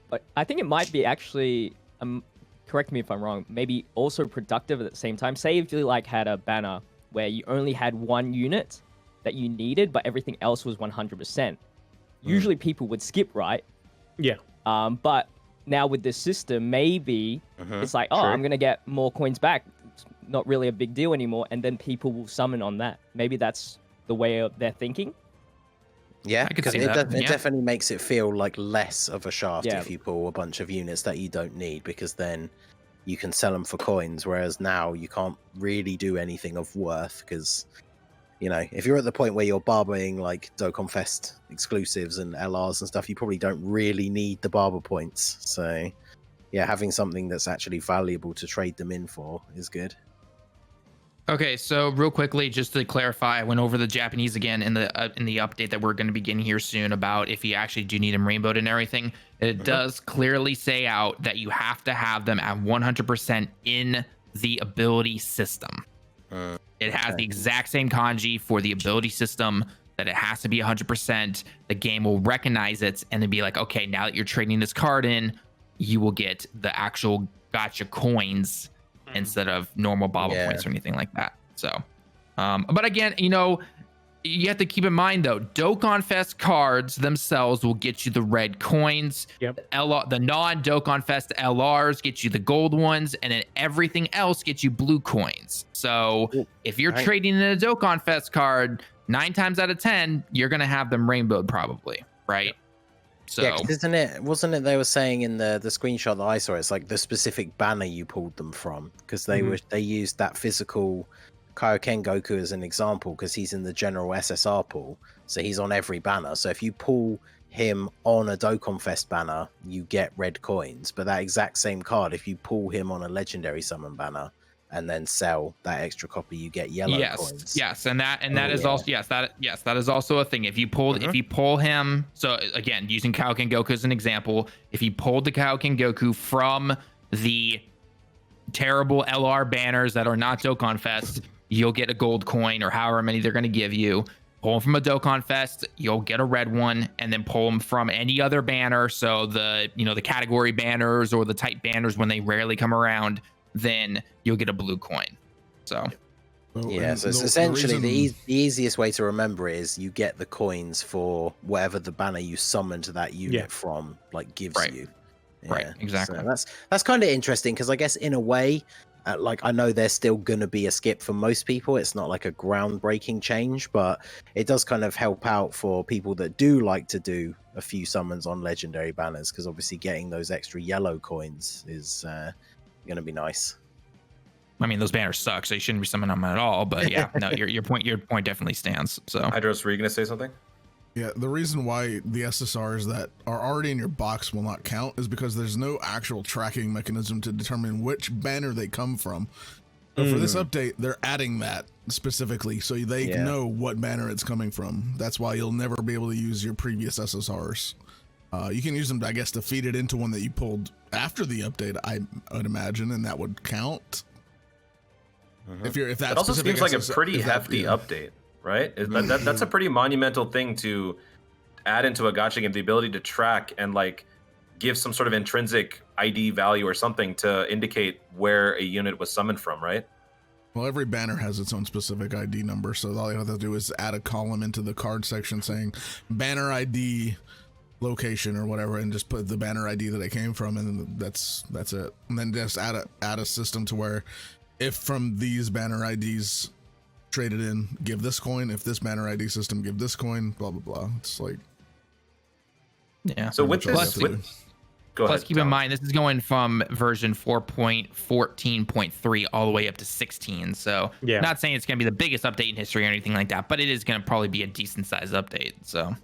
But I think it might be actually, correct me if I'm wrong, maybe also productive at the same time. Say if you like had a banner where you only had 1 unit that you needed, but everything else was 100%. Usually people would skip, right? Yeah. But now with this system, maybe it's like, oh, I'm going to get more coins back. It's not really a big deal anymore. And then people will summon on that. Maybe that's the way they're thinking. Yeah, I could because see it that, yeah. definitely makes it feel like less of a shaft if you pull a bunch of units that you don't need, because then you can sell them for coins, whereas now you can't really do anything of worth, because, if you're at the point where you're barboing like Dokkan Fest exclusives and LRs and stuff, you probably don't really need the barber points. So, yeah, having something that's actually valuable to trade them in for is good. Okay, so real quickly, just to clarify, I went over the Japanese again in the update that we're going to be getting here soon about if you actually do need them rainbowed and everything. It does clearly say out that you have to have them at 100% in the ability system. It has the exact same kanji for the ability system, that it has to be 100%. The game will recognize it and then be like, okay, now that you're trading this card in, you will get the actual gacha coins instead of normal bobble points or anything like that. So, but again, you have to keep in mind though, Dokkan Fest cards themselves will get you the red coins. Yep. The non-Dokkan Fest LRs get you the gold ones, and then everything else gets you blue coins. So if you're trading in a Dokkan Fest card, 9 times out of 10, you're gonna have them rainbowed probably, right? So yeah, 'cause wasn't it they were saying in the screenshot that I saw, it's like the specific banner you pulled them from, because they used that physical Kaioken Goku as an example, because he's in the general SSR pool, so he's on every banner. So if you pull him on a Dokkan Fest banner, you get red coins. But that exact same card, if you pull him on a legendary summon banner and then sell that extra copy, you get yellow coins. Yes, and that is also that is also a thing. If you pull him, so again, using Kaioken Goku as an example, if you pulled the Kaioken Goku from the terrible LR banners that are not Dokkan Fest, you'll get a gold coin or however many they're going to give you. Pull them from a Dokkan Fest, you'll get a red one, and then pull them from any other banner. So the category banners or the type banners when they rarely come around, then you'll get a blue coin. So yeah, so it's essentially the easiest way to remember it is you get the coins for whatever the banner you summoned that unit from gives you. Yeah, right, exactly. So that's kind of interesting, because I guess in a way, I know there's still going to be a skip for most people. It's not like a groundbreaking change, but it does kind of help out for people that do like to do a few summons on legendary banners, because obviously getting those extra yellow coins is going to be nice. I mean, those banners suck, so you shouldn't be summoning them at all. But yeah, no, your point definitely stands. So, Hydros, were you going to say something? Yeah, the reason why the SSRs that are already in your box will not count is because there's no actual tracking mechanism to determine which banner they come from. But for this update, they're adding that specifically so they know what banner it's coming from. That's why you'll never be able to use your previous SSRs. You can use them, I guess, to feed it into one that you pulled after the update, I would imagine, and that would count. If that it also seems like a pretty hefty update, right? That's a pretty monumental thing to add into a gacha game, the ability to track and give some sort of intrinsic ID value or something to indicate where a unit was summoned from, right? Well, every banner has its own specific ID number, so all you have to do is add a column into the card section saying banner ID location or whatever, and just put the banner ID that it came from, and that's it. And then just add a system to where if from these banner IDs traded in, give this coin. If this banner ID system, give this coin. Blah blah blah. It's yeah. So with this, plus keep in mind this is going from version 4.14.3 all the way up to 16. So not saying it's going to be the biggest update in history or anything like that, but it is going to probably be a decent sized update. So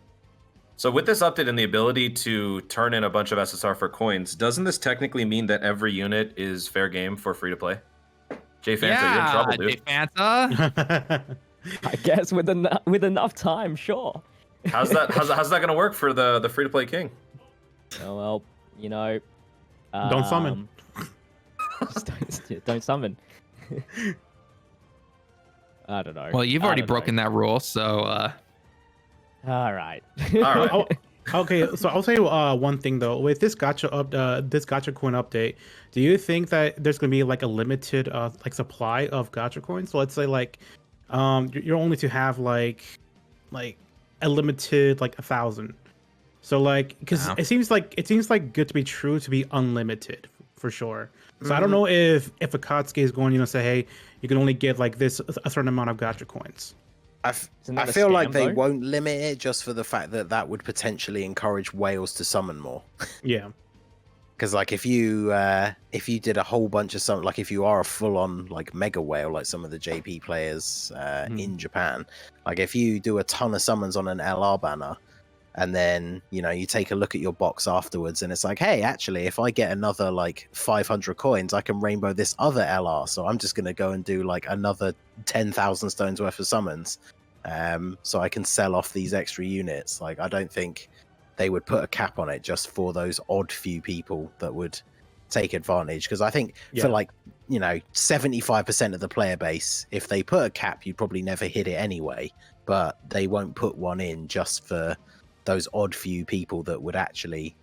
with this update and the ability to turn in a bunch of SSR for coins, doesn't this technically mean that every unit is fair game for free to play? Jay Fanta, you're in trouble, dude. Jay Fanta. I guess with enough time, sure. How's that going to work for the free to play king? Oh, well, don't summon. Just don't summon. I don't know. Well, you've already broken that rule, so. All right. Okay, so I'll tell you one thing though. With this gacha coin update, do you think that there's gonna be a limited supply of gacha coins? So let's say you're only to have a limited 1,000. So because it seems good to be true to be unlimited for sure. So I don't know if Akatsuki is going say, hey, you can only get a certain amount of gacha coins. I feel like they won't limit it just for the fact that would potentially encourage whales to summon more. Yeah. Because if you did a whole bunch of summon, if you are a full-on mega whale like some of the JP players in Japan, if you do a ton of summons on an LR banner, and then you take a look at your box afterwards, and it's hey, actually, if I get another 500 coins, I can rainbow this other LR. So I'm just gonna go and do another 10,000 stones worth of summons, so I can sell off these extra units. I don't think they would put a cap on it just for those odd few people that would take advantage. Because I think for 75% of the player base, if they put a cap, you'd probably never hit it anyway. But they won't put one in just for those odd few people that would actually,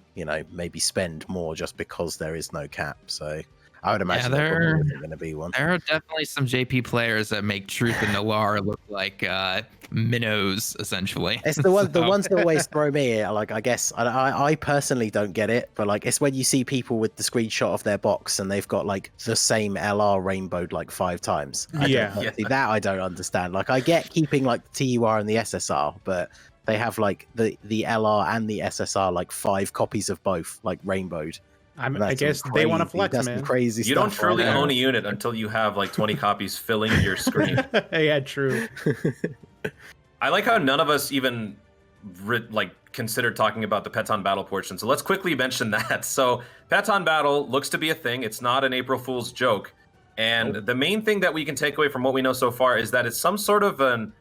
maybe spend more just because there is no cap. So I would imagine there probably isn't going to be one. There are definitely some JP players that make Truth and Noir look like minnows, essentially. It's the one, the ones that always throw me. Like, I guess I personally don't get it, but like, it's when you see people with the screenshot of their box and they've got like the same LR rainbowed like 5 times. See, that I don't understand. Like, I get keeping like the TUR and the SSR, but they have like the LR and the SSR like 5 copies of both like rainbowed. I guess they want to flex, that's man. Some crazy You stuff don't truly right own a unit until you have like 20 copies filling your screen. Yeah, true. I like how none of us even considered talking about the Peton Battle portion. So let's quickly mention that. So Peton Battle looks to be a thing. It's not an April Fool's joke. And the main thing that we can take away from what we know so far is that it's some sort of I don't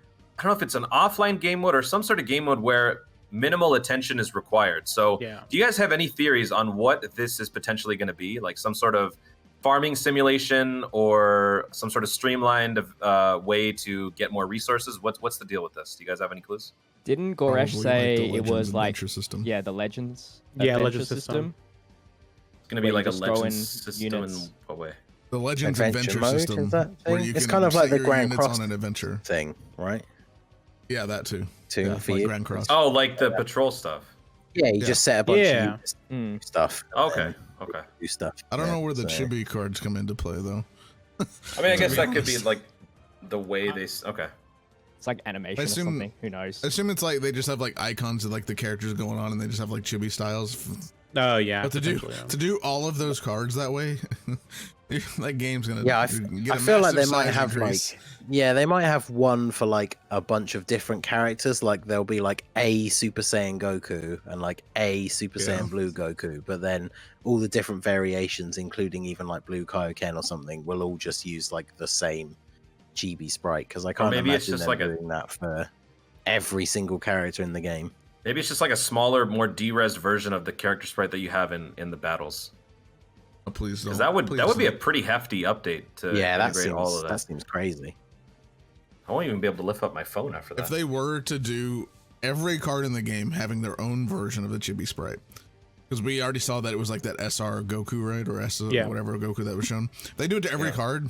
know if it's an offline game mode or some sort of game mode where minimal attention is required. So do you guys have any theories on what this is potentially going to be? Like some sort of farming simulation or some sort of streamlined way to get more resources? What's the deal with this? Do you guys have any clues? Didn't Goresh say it was like system. the Legends? Legends system. It's going to be like a just throw in Legends system units. in what way? The Legends Adventure Adventure mode, system, is that where thing? you It's can kind of like set the your Grand units Cross on an adventure. thing, right? Yeah, that too. For like you. Grand Cross. Oh, like the patrol stuff. Yeah, you just set a bunch of units, stuff. Okay. Okay. Do stuff. I don't know where the chibi cards come into play though. I mean, I guess that could be like the way they. Okay. It's like animation or something. Who knows? I assume it's like they just have like icons of like the characters going on, and they just have like chibi styles. Oh yeah. But to do all of those cards that way, that game's gonna. Yeah, get I a feel like they massive might size have increase. they might have one for like a bunch of different characters. Like there'll be like a Super Saiyan Goku and like a Super Saiyan Blue Goku, but then all the different variations, including even like Blue Kaioken or something, will all just use like the same chibi sprite. Because I can't maybe it's imagine just them like doing that for every single character in the game. Maybe it's just like a smaller, more de-res version of the character sprite that you have in the battles. Oh, please don't. Because that would be a don't. pretty hefty update to that integrate seems all of that. that seems crazy. I won't even be able to lift up my phone after that. If they were to do every card in the game having their own version of the chibi sprite, because we already saw that it was like that SR Goku, right? Or S whatever Goku that was shown. If they do it to every card,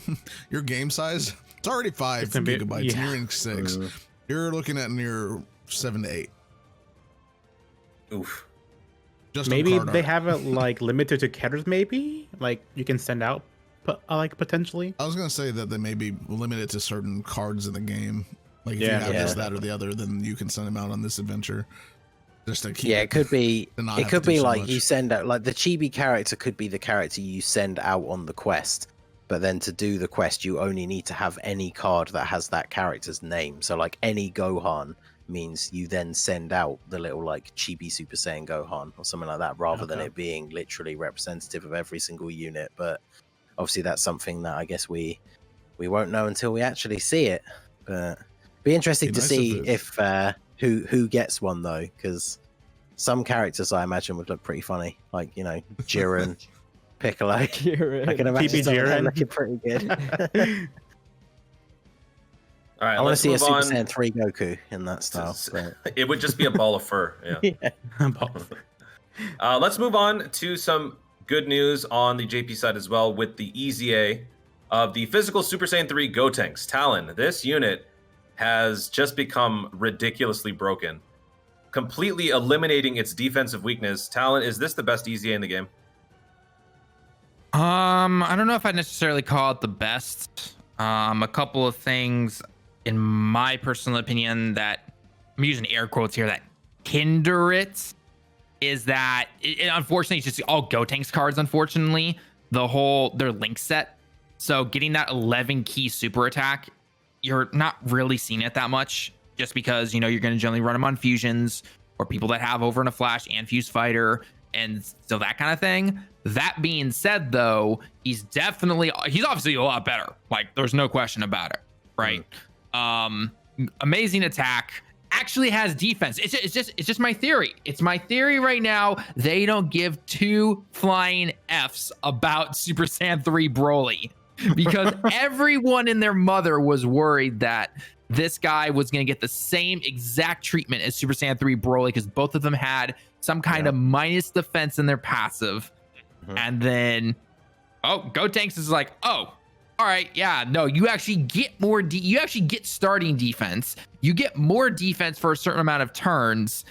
your game size, it's already 5 gigabytes, and you're in 6. You're looking at near 7 to 8. Oof. Just maybe on card they art. have it like limited to characters. Maybe like you can send out, like potentially. I was gonna say that they may be limited to certain cards in the game. Like if you have this, that, or the other, then you can send them out on this adventure. Just to keep It could be. to not It have could to do be so like much. you send out like the chibi character could be the character you send out on the quest, but then to do the quest you only need to have any card that has that character's name. So like any Gohan means you then send out the little like chibi Super Saiyan Gohan or something like that, rather than it being literally representative of every single unit. But obviously that's something that I guess we won't know until we actually see it. But be interesting to see if who gets one though, because some characters I imagine would look pretty funny, like Jiren, Piccolo. I can imagine some of them looking pretty good. All right, I want to let's see a move Super on. Saiyan 3 Goku in that style. It would just be a ball of fur. Yeah. Let's move on to some good news on the JP side as well with the EZA of the physical Super Saiyan 3 Gotenks. Talon, this unit has just become ridiculously broken, completely eliminating its defensive weakness. Talon, is this the best EZA in the game? I don't know if I'd necessarily call it the best. A couple of things, in my personal opinion, that I'm using air quotes here, that hinder it is that unfortunately it's just all Gotenks cards. Unfortunately, their link set. So getting that 11 key super attack, you're not really seeing it that much, just because you're going to generally run them on fusions or people that have over in a flash and fuse fighter, and so that kind of thing. That being said, though, he's obviously a lot better. Like, there's no question about it, right? Amazing attack. Actually has defense. It's just my theory. It's my theory right now. They don't give 2 flying Fs about Super Saiyan 3 Broly, because everyone and their mother was worried that this guy was going to get the same exact treatment as Super Saiyan 3 Broly, because both of them had some kind of minus defense in their passive. And then Oh, Gotenks is like, oh, all right, yeah, no, you actually get more. You actually get starting defense. You get more defense for a certain amount of turns.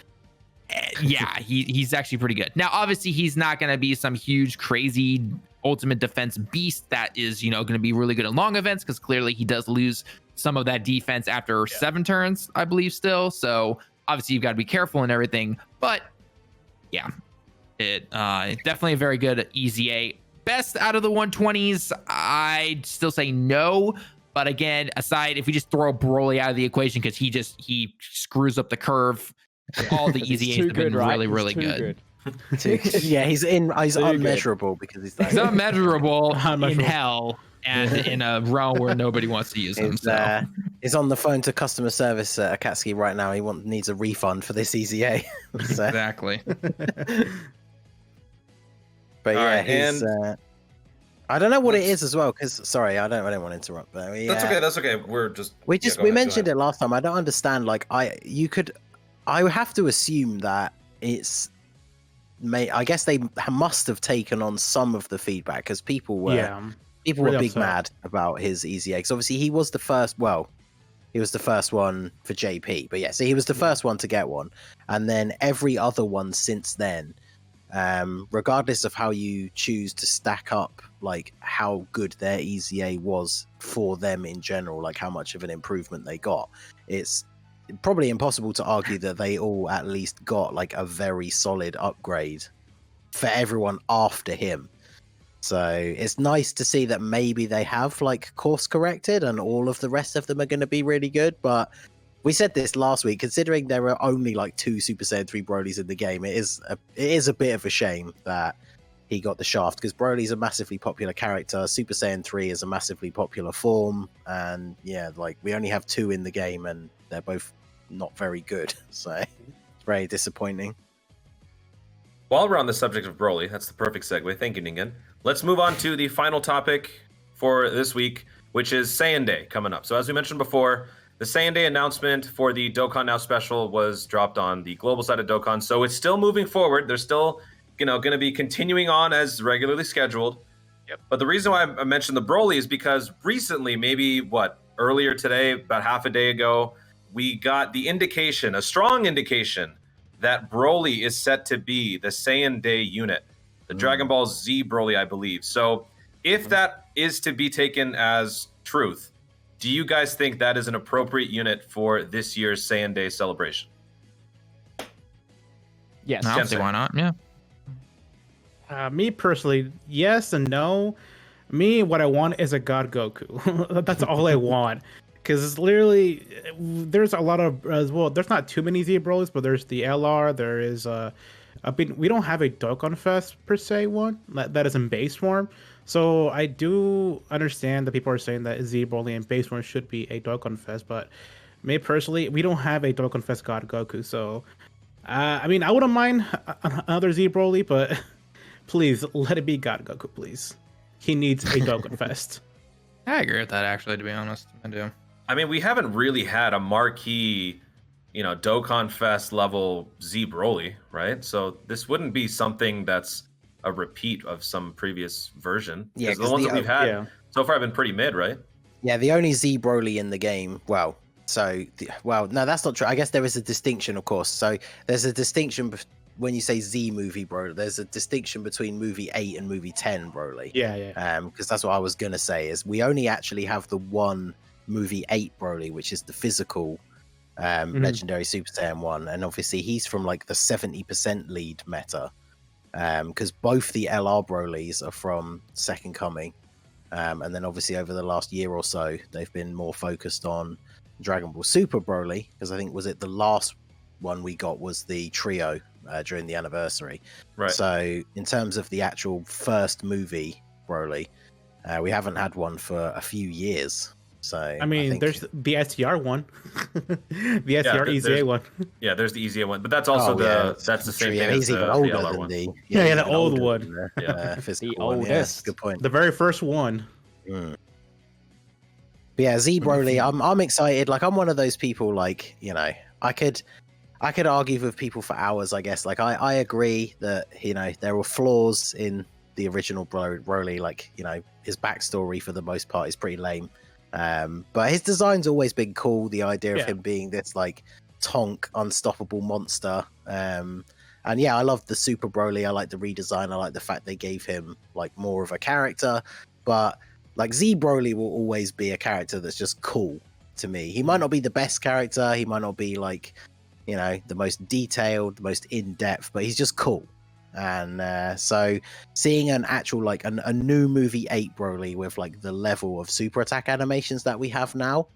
Yeah, he's actually pretty good. Now, obviously, he's not going to be some huge, crazy ultimate defense beast that is, going to be really good in long events, because clearly he does lose some of that defense after 7 turns, I believe, still. So obviously, you've got to be careful and everything. But yeah, it definitely a very good EZA. Best out of the 120s, I'd still say no. But again, aside, if we just throw Broly out of the equation, because he screws up the curve, all the EZAs have been really good. Yeah, he's unmeasurable because he's He's unmeasurable in hell and in a realm where nobody wants to use him. He's on the phone to customer service at Akatsuki right now. He needs a refund for this EZA. Exactly. But yeah, I don't know what it is as well. Because sorry, I don't want to interrupt. But That's okay. We mentioned it last time. I don't understand. Like I would have to assume that it's. I guess they must have taken on some of the feedback, because people were big mad about his EZA. Because obviously he was the first. Well, he was the first one for JP. But yeah, so he was the first one to get one, and then every other one since then. Regardless of how you choose to stack up, like how good their EZA was for them in general, like how much of an improvement they got, it's probably impossible to argue that they all at least got like a very solid upgrade for everyone after him. So it's nice to see that maybe they have like course corrected and all of the rest of them are going to be really good. But we said this last week, considering there are only like 2 Super Saiyan 3 Brolys in the game, it is a bit of a shame that he got the shaft, because Broly's a massively popular character. Super Saiyan 3 is a massively popular form, and yeah, like we only have 2 in the game and they're both not very good. So it's very disappointing. While we're on the subject of Broly, that's the perfect segue. Thank you, Ningen. Let's move on to the final topic for this week, which is Saiyan Day coming up. So as we mentioned before, the Saiyan Day announcement for the Dokkan Now special was dropped on the global side of Dokkan, so it's still moving forward. They're still, going to be continuing on as regularly scheduled. Yep. But the reason why I mentioned the Broly is because recently, maybe earlier today, about half a day ago, we got the indication, a strong indication, that Broly is set to be the Saiyan Day unit, the Dragon Ball Z Broly, I believe. So if that is to be taken as truth, do you guys think that is an appropriate unit for this year's Saiyan Day celebration? Yes. I don't see why not. Yeah. Me personally, yes and no. Me, what I want is a God Goku. That's all I want. Because it's literally, there's a lot of, there's not too many Z Broly's, but there's the LR, there is we don't have a Dokkan Fest per se one that is in base form. So I do understand that people are saying that Z Broly in base form should be a Dokkan Fest, but me personally, we don't have a Dokkan Fest God Goku. So, I wouldn't mind another Z Broly, but please let it be God Goku, please. He needs a Dokkan Fest. I agree with that, actually, to be honest. I do. We haven't really had a marquee, Dokkan Fest level Z Broly, right? So this wouldn't be something that's a repeat of some previous version. Yeah, the ones that we've had so far have been pretty mid, right? Yeah, the only Z Broly in the game. No, that's not true. I guess there is a distinction, of course. So there's a distinction when you say Z movie Broly. There's a distinction between movie 8 and movie 10 Broly. Yeah. Because that's what I was gonna say. Is we only actually have the one movie 8 Broly, which is the physical legendary Super Saiyan 1, and obviously he's from like the 70% lead meta. Because both the LR Brolys are from Second Coming, and then obviously over the last year or so they've been more focused on Dragon Ball Super Broly, because I think the last one we got was the trio during the anniversary. Right. So in terms of the actual first movie Broly, we haven't had one for a few years. So I think there's the STR one, the STR EZA one. Yeah, there's the EZA one, but that's also that's the same thing. He's even older than the the old one. The oldest. Good point. The very first one. But yeah, Z Broly, I'm excited. Like I'm one of those people. Like I could argue with people for hours. I guess. Like I agree that there were flaws in the original Broly, like, you know, his backstory for the most part is pretty lame. But his design's always been cool. The idea of him being this like tonk, unstoppable monster. And yeah, I love the Super Broly. I like the redesign. I like the fact they gave him like more of a character. But like Z Broly will always be a character that's just cool to me. He might not be the best character. He might not be like, you know, the most detailed, the most in-depth, but he's just cool. And so seeing an actual like a new movie 8 Broly with like the level of super attack animations that we have now,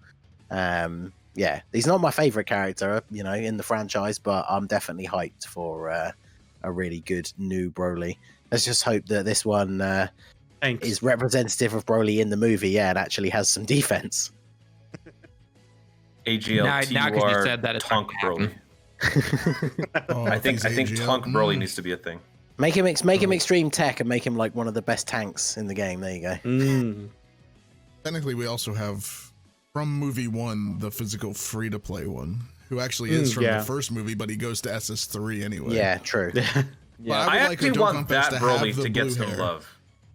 yeah, he's not my favorite character, you know, in the franchise, but I'm definitely hyped for a really good new Broly. Let's just hope that this one is representative of Broly in the movie, yeah, and actually has some defense. AGL, now because you said that, it's Tonk Broly. I think Tonk Broly needs to be a thing. Make him extreme tech and make him like one of the best tanks in the game. There you go. Technically, we also have from movie 1 the physical free to play one, who actually is from the first movie, but he goes to SS3 anyway. Yeah, true. I actually want that Broly to get some love.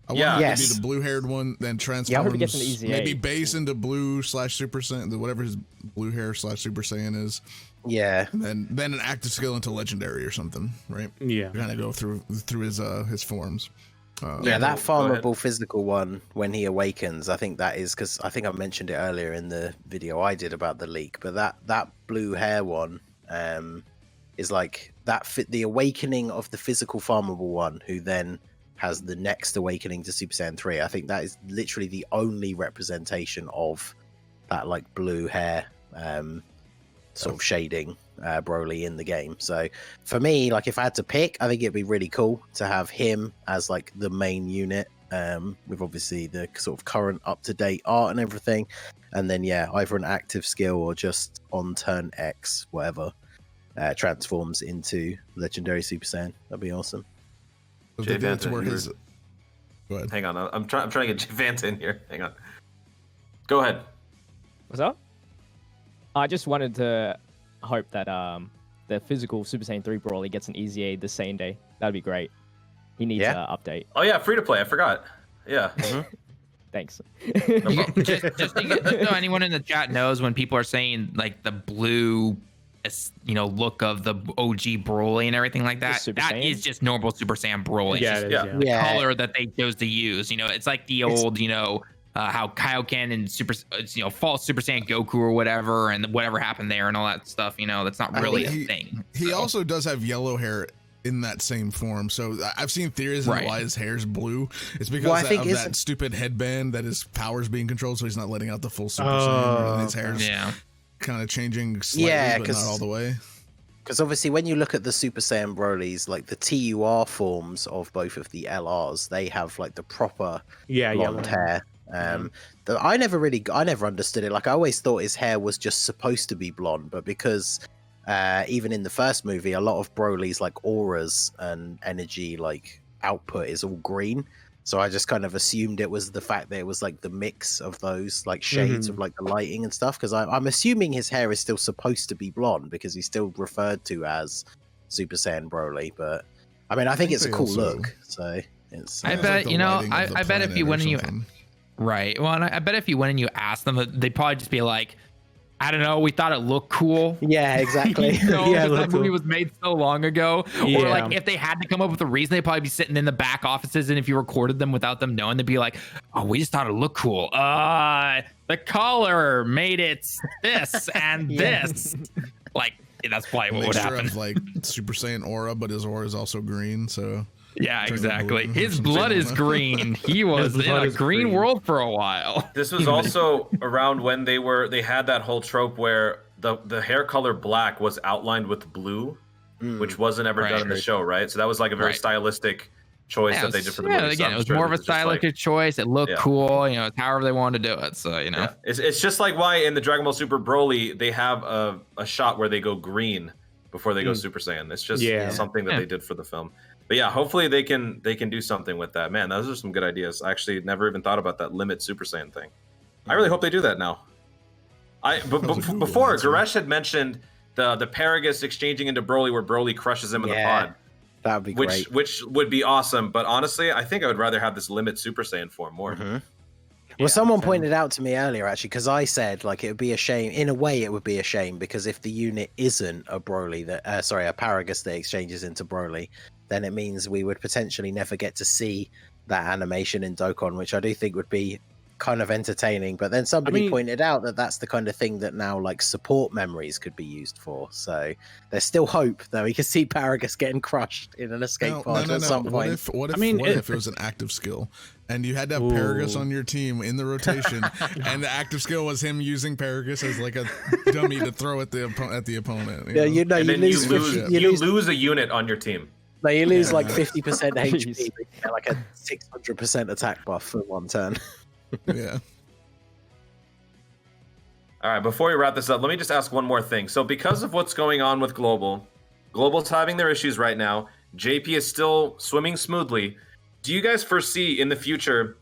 I want him to be the blue-haired one, then transforms. I hope he gets an easy maybe base into blue/Super Saiyan, whatever his blue hair/Super Saiyan is. Yeah. And then an active skill into legendary or something, right? Yeah. Kind of go through his forms. That farmable physical one when he awakens, I think that is because I think I mentioned it earlier in the video I did about the leak, but that blue hair one is like that fit the awakening of the physical farmable one, who then has the next awakening to Super Saiyan 3. I think that is literally the only representation of that like blue hair sort of shading Broly in the game. So for me, like if I had to pick, I think it'd be really cool to have him as like the main unit with obviously the sort of current up-to-date art and everything. And then yeah, either an active skill or just on turn X, whatever, transforms into Legendary Super Saiyan. That'd be awesome. Jay Vanta, Go ahead. Hang on, I'm trying to get Jay Vanta in here. Hang on. Go ahead. What's up? I just wanted to hope that the physical Super Saiyan 3 Broly gets an easy aid the same day. That'd be great. He needs an update. Oh yeah, free to play. I forgot. Yeah. Thanks. just so anyone in the chat knows, when people are saying like the blue, you know, look of the OG Broly and everything like that, that is just normal Super Saiyan Broly. The color that they chose to use. You know, it's like the old, you know, how Kaioken and false Super Saiyan Goku or whatever, and whatever happened there and all that stuff. You know, that's not really a thing. He also does have yellow hair in that same form. So I've seen theories on why his hair's blue. It's because of that stupid headband that his power's being controlled, so he's not letting out the full Super Saiyan. And his hair's kind of changing slightly, but not all the way. Because obviously when you look at the Super Saiyan Brolys, like the TUR forms of both of the LRs, they have like the proper blonde hair. I never understood it. Like I always thought his hair was just supposed to be blonde, but because even in the first movie, a lot of Broly's like auras and energy like output is all green. So I just kind of assumed it was the fact that it was like the mix of those like shades of like the lighting and stuff. Because I'm assuming his hair is still supposed to be blonde because he's still referred to as Super Saiyan Broly. But I mean, I think it's a cool look. So it's. I bet like I bet if you went and you. Right. Well, and I bet if you went and you asked them, they'd probably just be like, I don't know, we thought it looked cool. Yeah, exactly. That movie was made so long ago. Or like if they had to come up with a reason, they'd probably be sitting in the back offices, and if you recorded them without them knowing, they'd be like, oh, we just thought it looked cool. The color made it this and this. Like that's probably what would happen. Of like Super Saiyan aura, but his aura is also green, so. Yeah, exactly. His blood is green. He was in a green world for a while. This was also around when they had that whole trope where the hair color black was outlined with blue, which wasn't ever done in the show, right? So that was like a very stylistic choice that they did for the movie. Again, it was more of a stylistic choice. It looked cool, you know, however they wanted to do it. So, you know. Yeah. It's just like why in the Dragon Ball Super Broly, they have a shot where they go green before they go Super Saiyan. It's just something that they did for the film. But yeah, hopefully they can do something with that. Man, those are some good ideas. I actually never even thought about that limit Super Saiyan thing. I really hope they do that now. Before Goresh had mentioned the Paragus exchanging into Broly, where Broly crushes him in the pod. That would be great. Which would be awesome. But honestly, I think I would rather have this limit Super Saiyan form more. Well, Yeah, someone same. pointed out to me earlier, actually, because I said like it would be a shame. In a way, it would be a shame because if the unit isn't a Broly that, a Paragus that exchanges into Broly, then it means we would potentially never get to see that animation in Dokkan, which I do think would be kind of entertaining. But then somebody pointed out that that's the kind of thing that now like support memories could be used for. So there's still hope that we could see Paragus getting crushed in an escape pod at some point. What if it was an active skill and you had to have Paragus on your team in the rotation, and the active skill was him using Paragus as like a dummy to throw at the opponent? Yeah, you know, And you then lose lose a unit on your team. No, you lose like 50% HP, but you get like a 600% attack buff for one turn. Yeah. All right, before we wrap this up, let me just ask one more thing. So because of what's going on with Global's having their issues right now. JP is still swimming smoothly. Do you guys foresee in the future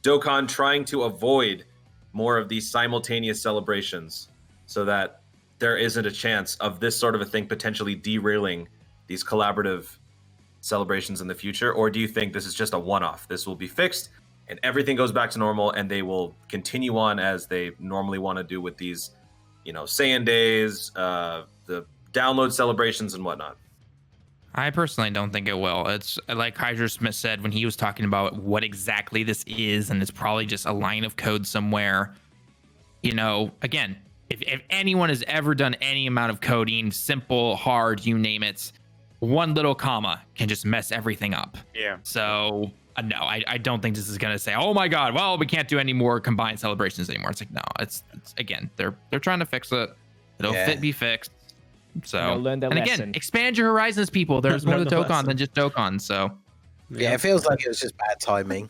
Dokkan trying to avoid more of these simultaneous celebrations so that there isn't a chance of this sort of a thing potentially derailing these collaborative celebrations in the future? Or do you think this is just a one-off? This will be fixed and everything goes back to normal and they will continue on as they normally want to do with these, Saiyan days, the download celebrations and whatnot? I personally don't think it will. It's like Hydra Smith said when he was talking about what exactly this is, and it's probably just a line of code somewhere. Again, if anyone has ever done any amount of coding, simple, hard, you name it, one little comma can just mess everything up. Yeah. So no, I don't think this is going to say, oh my God, well, we can't do any more combined celebrations anymore. It's like, no, it's again, they're trying to fix it. It'll be fixed. So, learn their and again, lesson. expand your horizons, people. There's more to Dokkan than just Dokkan. So, Yeah, it feels like it was just bad timing.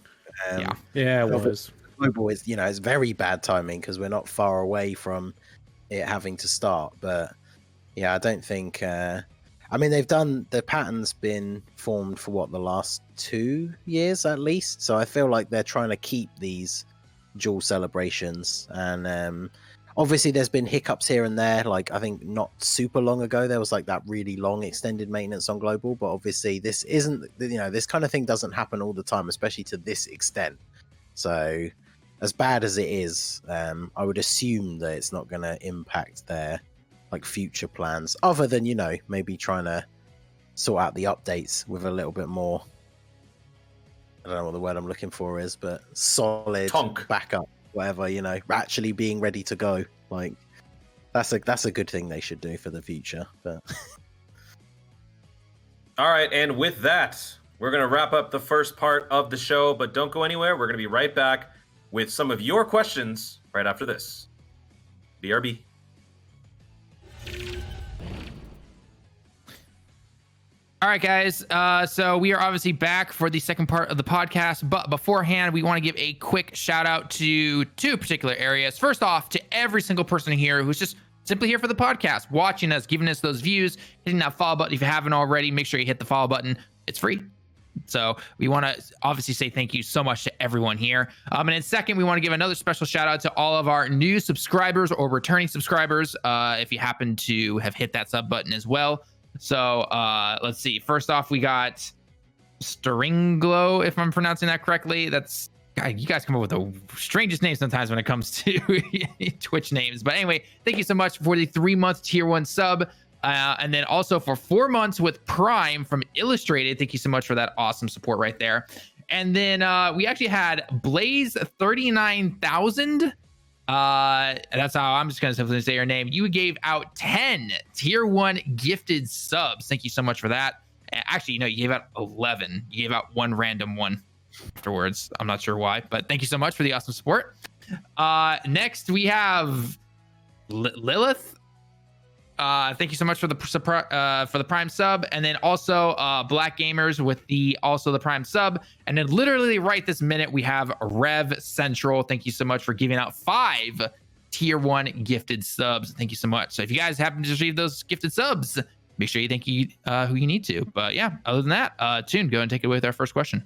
Yeah, it was. Global is, it's very bad timing because we're not far away from it having to start. But yeah, I don't think. The pattern's been formed for the last 2 years at least. So I feel like they're trying to keep these dual celebrations. And obviously there's been hiccups here and there. Like I think not super long ago, there was like that really long extended maintenance on Global. But obviously this isn't, this kind of thing doesn't happen all the time, especially to this extent. So as bad as it is, I would assume that it's not going to impact their like future plans, other than maybe trying to sort out the updates with a little bit more. I don't know what the word I'm looking for is, but solid backup, whatever. Actually being ready to go. Like that's a good thing they should do for the future. But all right, and with that, we're gonna wrap up the first part of the show. But don't go anywhere. We're gonna be right back with some of your questions right after this. BRB. all right, guys. So we are obviously back for the second part of the podcast. But beforehand, we want to give a quick shout out to 2 particular areas. First off, to every single person here who's just simply here for the podcast, watching us, giving us those views, hitting that follow button. If you haven't already, make sure you hit the follow button. It's free. So we want to obviously say thank you so much to everyone here. And in second, we want to give another special shout out to all of our new subscribers or returning subscribers. If you happen to have hit that sub button as well. So let's see. First off, we got Stringlow, if I'm pronouncing that correctly. That's, God, you guys come up with the strangest names sometimes when it comes to Twitch names. But anyway, thank you so much for the 3-month tier 1 sub. And then also for 4 months with Prime from Illustrated. Thank you so much for that awesome support right there. And then we actually had Blaze 39,000. That's how I'm just going to simply say your name. You gave out 10 tier 1 gifted subs. Thank you so much for that. Actually, you gave out 11. You gave out 1 random one afterwards. I'm not sure why, but thank you so much for the awesome support. Next, we have Lilith. Thank you so much for the Prime sub, and then also Black Gamers with the Prime sub, and then literally right this minute we have Rev Central. Thank you so much for giving out 5 tier 1 gifted subs. Thank you so much. So if you guys happen to receive those gifted subs, make sure you thank you who you need to. But yeah, other than that, Toon, go and take it away with our first question.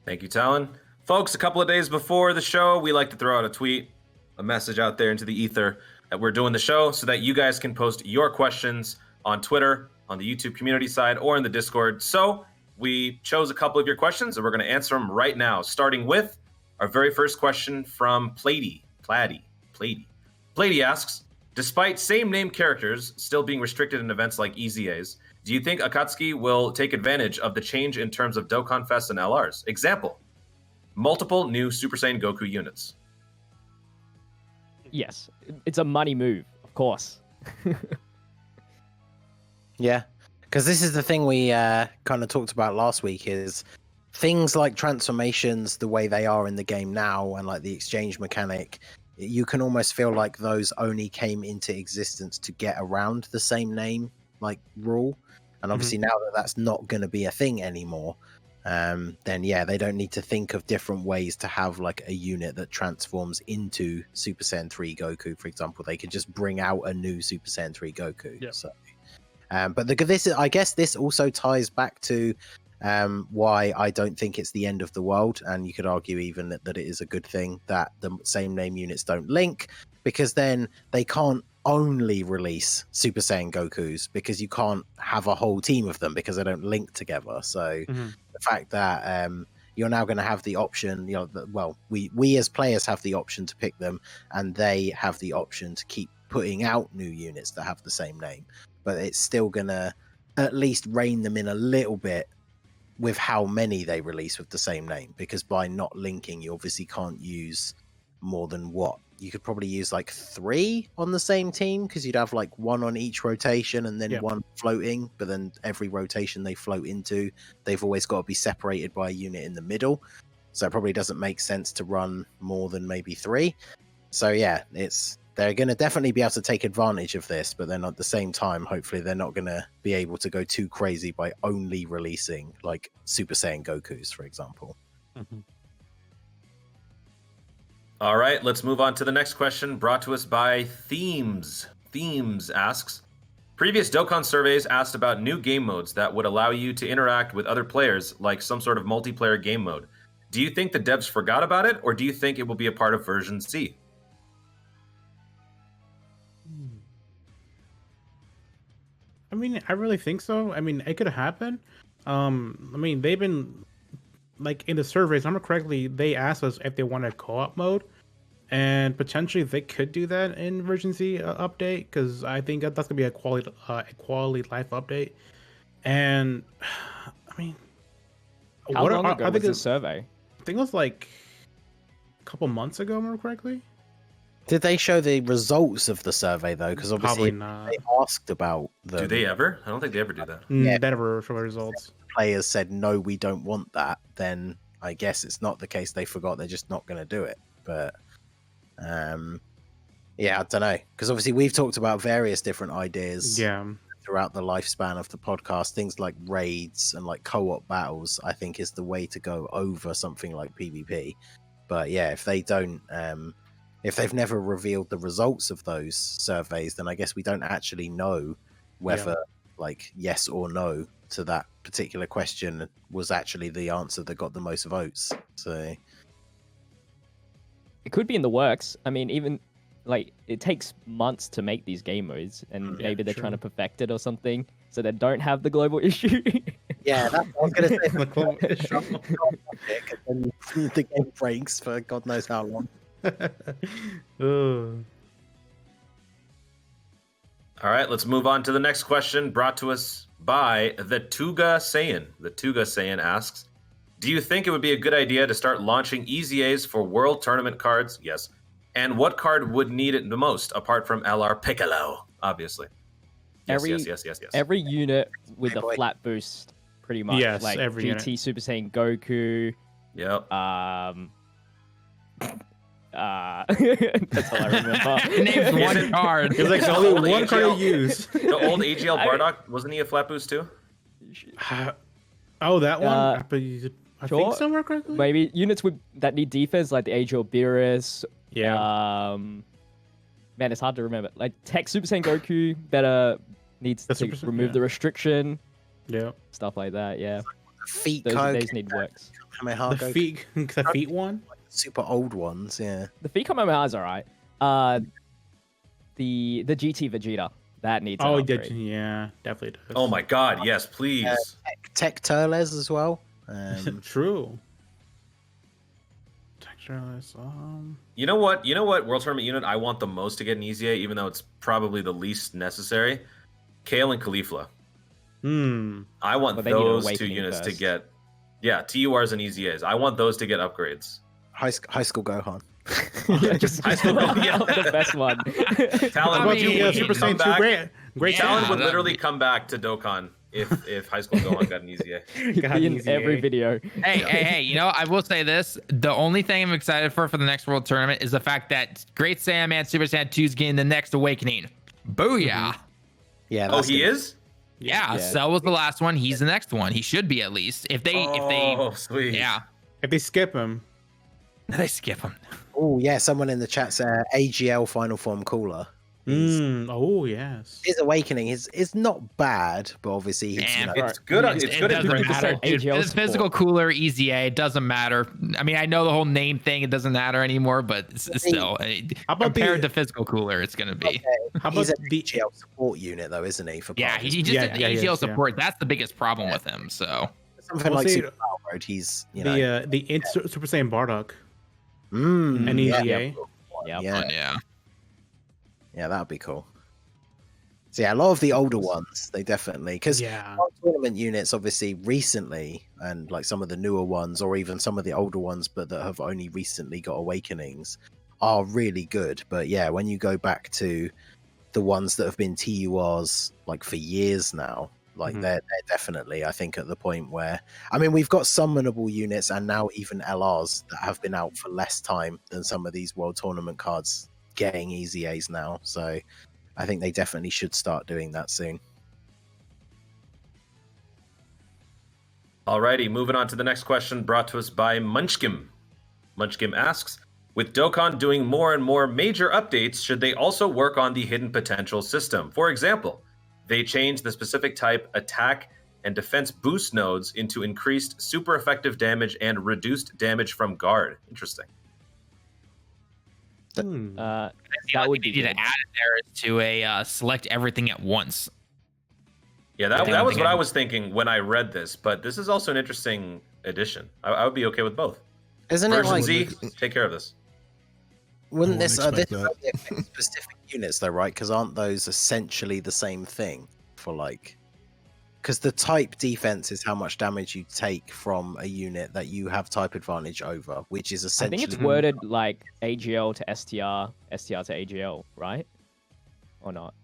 Thank you, Talon. Folks, a couple of days before the show, we like to throw out a tweet, a message out there into the ether that we're doing the show so that you guys can post your questions on Twitter on the YouTube community side or in the Discord. So we chose a couple of your questions and we're going to answer them right now, starting with our very first question from Plady asks, despite same name characters still being restricted in events like EZAs, do you think Akatsuki will take advantage of the change in terms of Dokkan Fest and LRs? Example, multiple new Super Saiyan Goku units. Yes, it's a money move, of course. Yeah, because this is the thing we kind of talked about last week is things like transformations the way they are in the game now and like the exchange mechanic, you can almost feel like those only came into existence to get around the same name like rule. And obviously now that that's not going to be a thing anymore, then yeah, they don't need to think of different ways to have like a unit that transforms into Super Saiyan 3 Goku, for example. They could just bring out a new Super Saiyan 3 Goku. Yep. So, but I guess this also ties back to why I don't think it's the end of the world, and you could argue even that it is a good thing that the same name units don't link, because then they can't only release Super Saiyan Gokus, because you can't have a whole team of them because they don't link together. So the fact that you're now going to have the option, we as players have the option to pick them, and they have the option to keep putting out new units that have the same name, but it's still going to at least rein them in a little bit with how many they release with the same name, because by not linking, you obviously can't use more than what you could probably use like 3 on the same team, because you'd have like 1 on each rotation and then 1 floating, but then every rotation they float into, they've always got to be separated by a unit in the middle, so it probably doesn't make sense to run more than maybe 3. So yeah, they're going to definitely be able to take advantage of this, but then at the same time, hopefully they're not going to be able to go too crazy by only releasing like Super Saiyan Gokus, for example. All right, let's move on to the next question, brought to us by Themes. Themes asks, previous Dokkan surveys asked about new game modes that would allow you to interact with other players, like some sort of multiplayer game mode. Do you think the devs forgot about it, or do you think it will be a part of version C? I mean, I really think so. I mean, it could happen. I mean, they've been like in the surveys, if I remember correctly, they asked us if they wanted co-op mode, and potentially they could do that in version Z update, because I think that's gonna be a quality life update. And I mean, How long ago was the survey? I think it was like a couple months ago, if I remember correctly. Did they show the results of the survey though? Because obviously they asked about them. Do they ever? I don't think they ever do that. Yeah. They never show the results. Players said no, we don't want that. Then I guess it's not the case. They forgot. They're just not going to do it. But yeah, I don't know, because obviously we've talked about various different ideas. Throughout the lifespan of the podcast, things like raids and like co-op battles, I think is the way to go over something like PvP. But yeah, if they don't. If they've never revealed the results of those surveys, then I guess we don't actually know whether, like, yes or no to that particular question was actually the answer that got the most votes. So it could be in the works. I mean, even like it takes months to make these game modes, and maybe they're trying to perfect it or something, so they don't have the global issue. Yeah, that's what I was going to say. The global issue. And the game breaks for God knows how long. All right, let's move on to the next question, brought to us by the Tuga Saiyan. The Tuga Saiyan asks, do you think it would be a good idea to start launching EZAs for World Tournament cards? Yes. And what card would need it the most, apart from LR Piccolo, obviously? Yes, yes. Every unit with a flat boost, pretty much. Yes, like every GT unit. Super Saiyan Goku. Yep. That's all I remember. Names one card. It's like only one card to use. The old AGL Bardock, wasn't he a flat boost too? Oh, that one? I think somewhere correctly? Maybe units that need defense, like the Age of Beerus. Yeah. Man, it's hard to remember. Like Tech Super Saiyan Goku needs to remove the restriction. Yeah. Stuff like that, yeah. Feet those need works. The feet one? Super old ones, yeah. The feet Kamehameha is alright. The GT Vegeta. That needs an Oh, upgrade. yeah, definitely does. Oh my God, yes, please. Tech Turles as well. True. Textureless. You know what? You know what World Tournament unit I want the most to get an EZA, even though it's probably the least necessary? Kale and Caulifla. I want But they need an those two awakening units to first. get, yeah, TURs and EZAs. I want those to get upgrades. High School Gohan. Just High School Gohan, yeah. the best one. Talon, I would mean, you, would you Super come Saiyan 2 back? great Talon Yeah, would that'd literally be- come back to Dokkan if High School Gohan got an EZA. God, Be in easy, every eh? video. Hey, you know, I will say this. The only thing I'm excited for the next World Tournament is the fact that Great Saiyaman Super Saiyan 2 is getting the next awakening. Booyah. Yeah. Oh, that's he gonna- is? Yeah, Yeah. Cell was the last one. He's the next one. He should be at least. If they, Oh, sweet. yeah, If they skip him, they skip him. Oh yeah, someone in the chat said AGL Final Form Cooler. oh yes. His awakening is not bad, but obviously he's Man, It's good. It's good at doesn't different matter. AGL Dude, it's support. physical cooler, EZA. It doesn't matter. I mean, I know the whole name thing. It doesn't matter anymore, but still, How about compared the- to physical cooler, it's gonna be. How he's about an the AGL support unit though, isn't he? For Yeah, part of his- he just Yeah, did yeah, AGL yeah. support. That's the biggest problem with him. So something I'll like say- Super Power Mode. He's you know. Super Saiyan Bardock and yeah, EZA. Yep. yeah, yeah. that'd be cool. So yeah, a lot of the older ones, they definitely because Yeah. tournament units obviously recently, and like some of the newer ones, or even some of the older ones, but that have only recently got awakenings, are really good. But yeah, when you go back to the ones that have been TURs like for years now, like Mhm. they're definitely, I think, at the point where, I mean, we've got summonable units and now even LRs that have been out for less time than some of these World Tournament cards getting EZAs now. So I think they definitely should start doing that soon. Alrighty, moving on to the next question brought to us by Munchkim. Munchkim asks, with Dokkan doing more and more major updates, should they also work on the hidden potential system? For example, they change the specific type attack and defense boost nodes into increased super effective damage and reduced damage from guard. Interesting. That The only would thing be they need good. to add in there is to a select everything at once. Yeah, I that was think what I- I was thinking when I read this, but this is also an interesting addition. I would be okay with both. Isn't it Version like, Z, take care of this. wouldn't I this wouldn't this expect only affect specific units though, right? Because aren't those essentially the same thing for like? Because the type defense is how much damage you take from a unit that you have type advantage over, which is I essentially. think it's worded like AGL to STR, STR to AGL, right? Or not?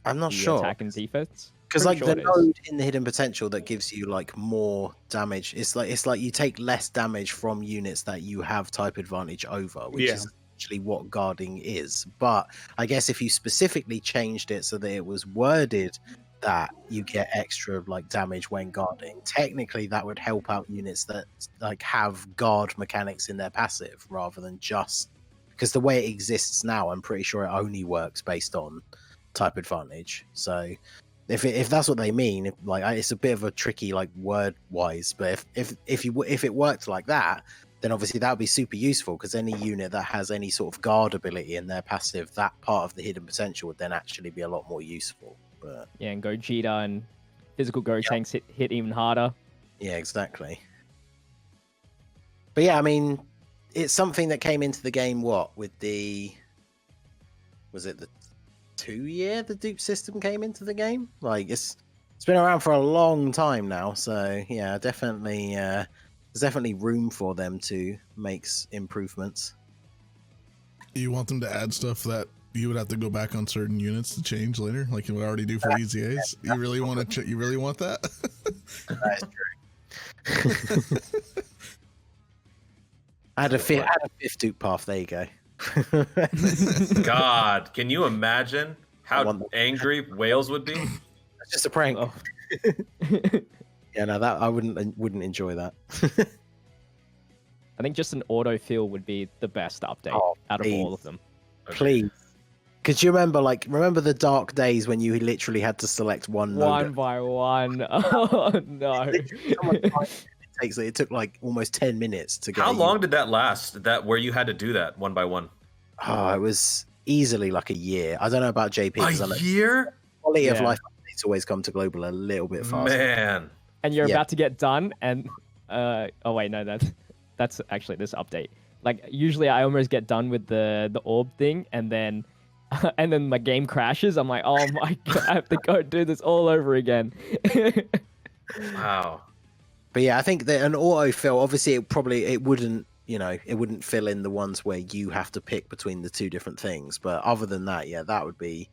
I'm not The sure. Attack and defense. Because Pretty like sure the it is. node in the hidden potential that gives you like more damage, it's like you take less damage from units that you have type advantage over, which Yeah. is actually what guarding is. But I guess if you specifically changed it so that it was worded that you get extra like damage when guarding, technically that would help out units that like have guard mechanics in their passive rather than just because the way it exists now, I'm pretty sure it only works based on type advantage. So if that's what they mean, it's a bit of a tricky like word wise, but if it worked like that, then obviously that would be super useful because any unit that has any sort of guard ability in their passive, that part of the hidden potential would then actually be a lot more useful. But Yeah, and Gogeta and physical Gotenks hit even harder. yeah, exactly. But yeah, I mean, it's something that came into the game with the 2 year the dupe system came into the game? Like it's been around for a long time now, so yeah, definitely there's definitely room for them to make improvements. You want them to add stuff that you would have to go back on certain units to change later, like you would already do for EZAs. You really want to? You really want that? That is true. I had a fifth dupe path. There you go. God, can you imagine how angry Wales would be? It's just a prank. Oh. Yeah, no, that I wouldn't enjoy that. I think just an autofill would be the best update Oh, out of please. all of them. Please. Because you remember the dark days when you literally had to select one node. One by one. Oh no. It took like almost 10 minutes to get. How a long did that last? That where you had to do that one by one? Oh, it was easily like a year. I don't know about JP. 'cause I know, A year? quality of Yeah. life updates always come to global a little bit faster. Man. And you're Yeah. about to get done, and oh wait, no, that's actually this update. Like usually, I almost get done with the orb thing, and then my game crashes. I'm like, oh my god, I have to go do this all over again. Wow. But yeah, I think that an autofill, obviously, it wouldn't, it wouldn't fill in the ones where you have to pick between the two different things. But other than that, yeah, that would be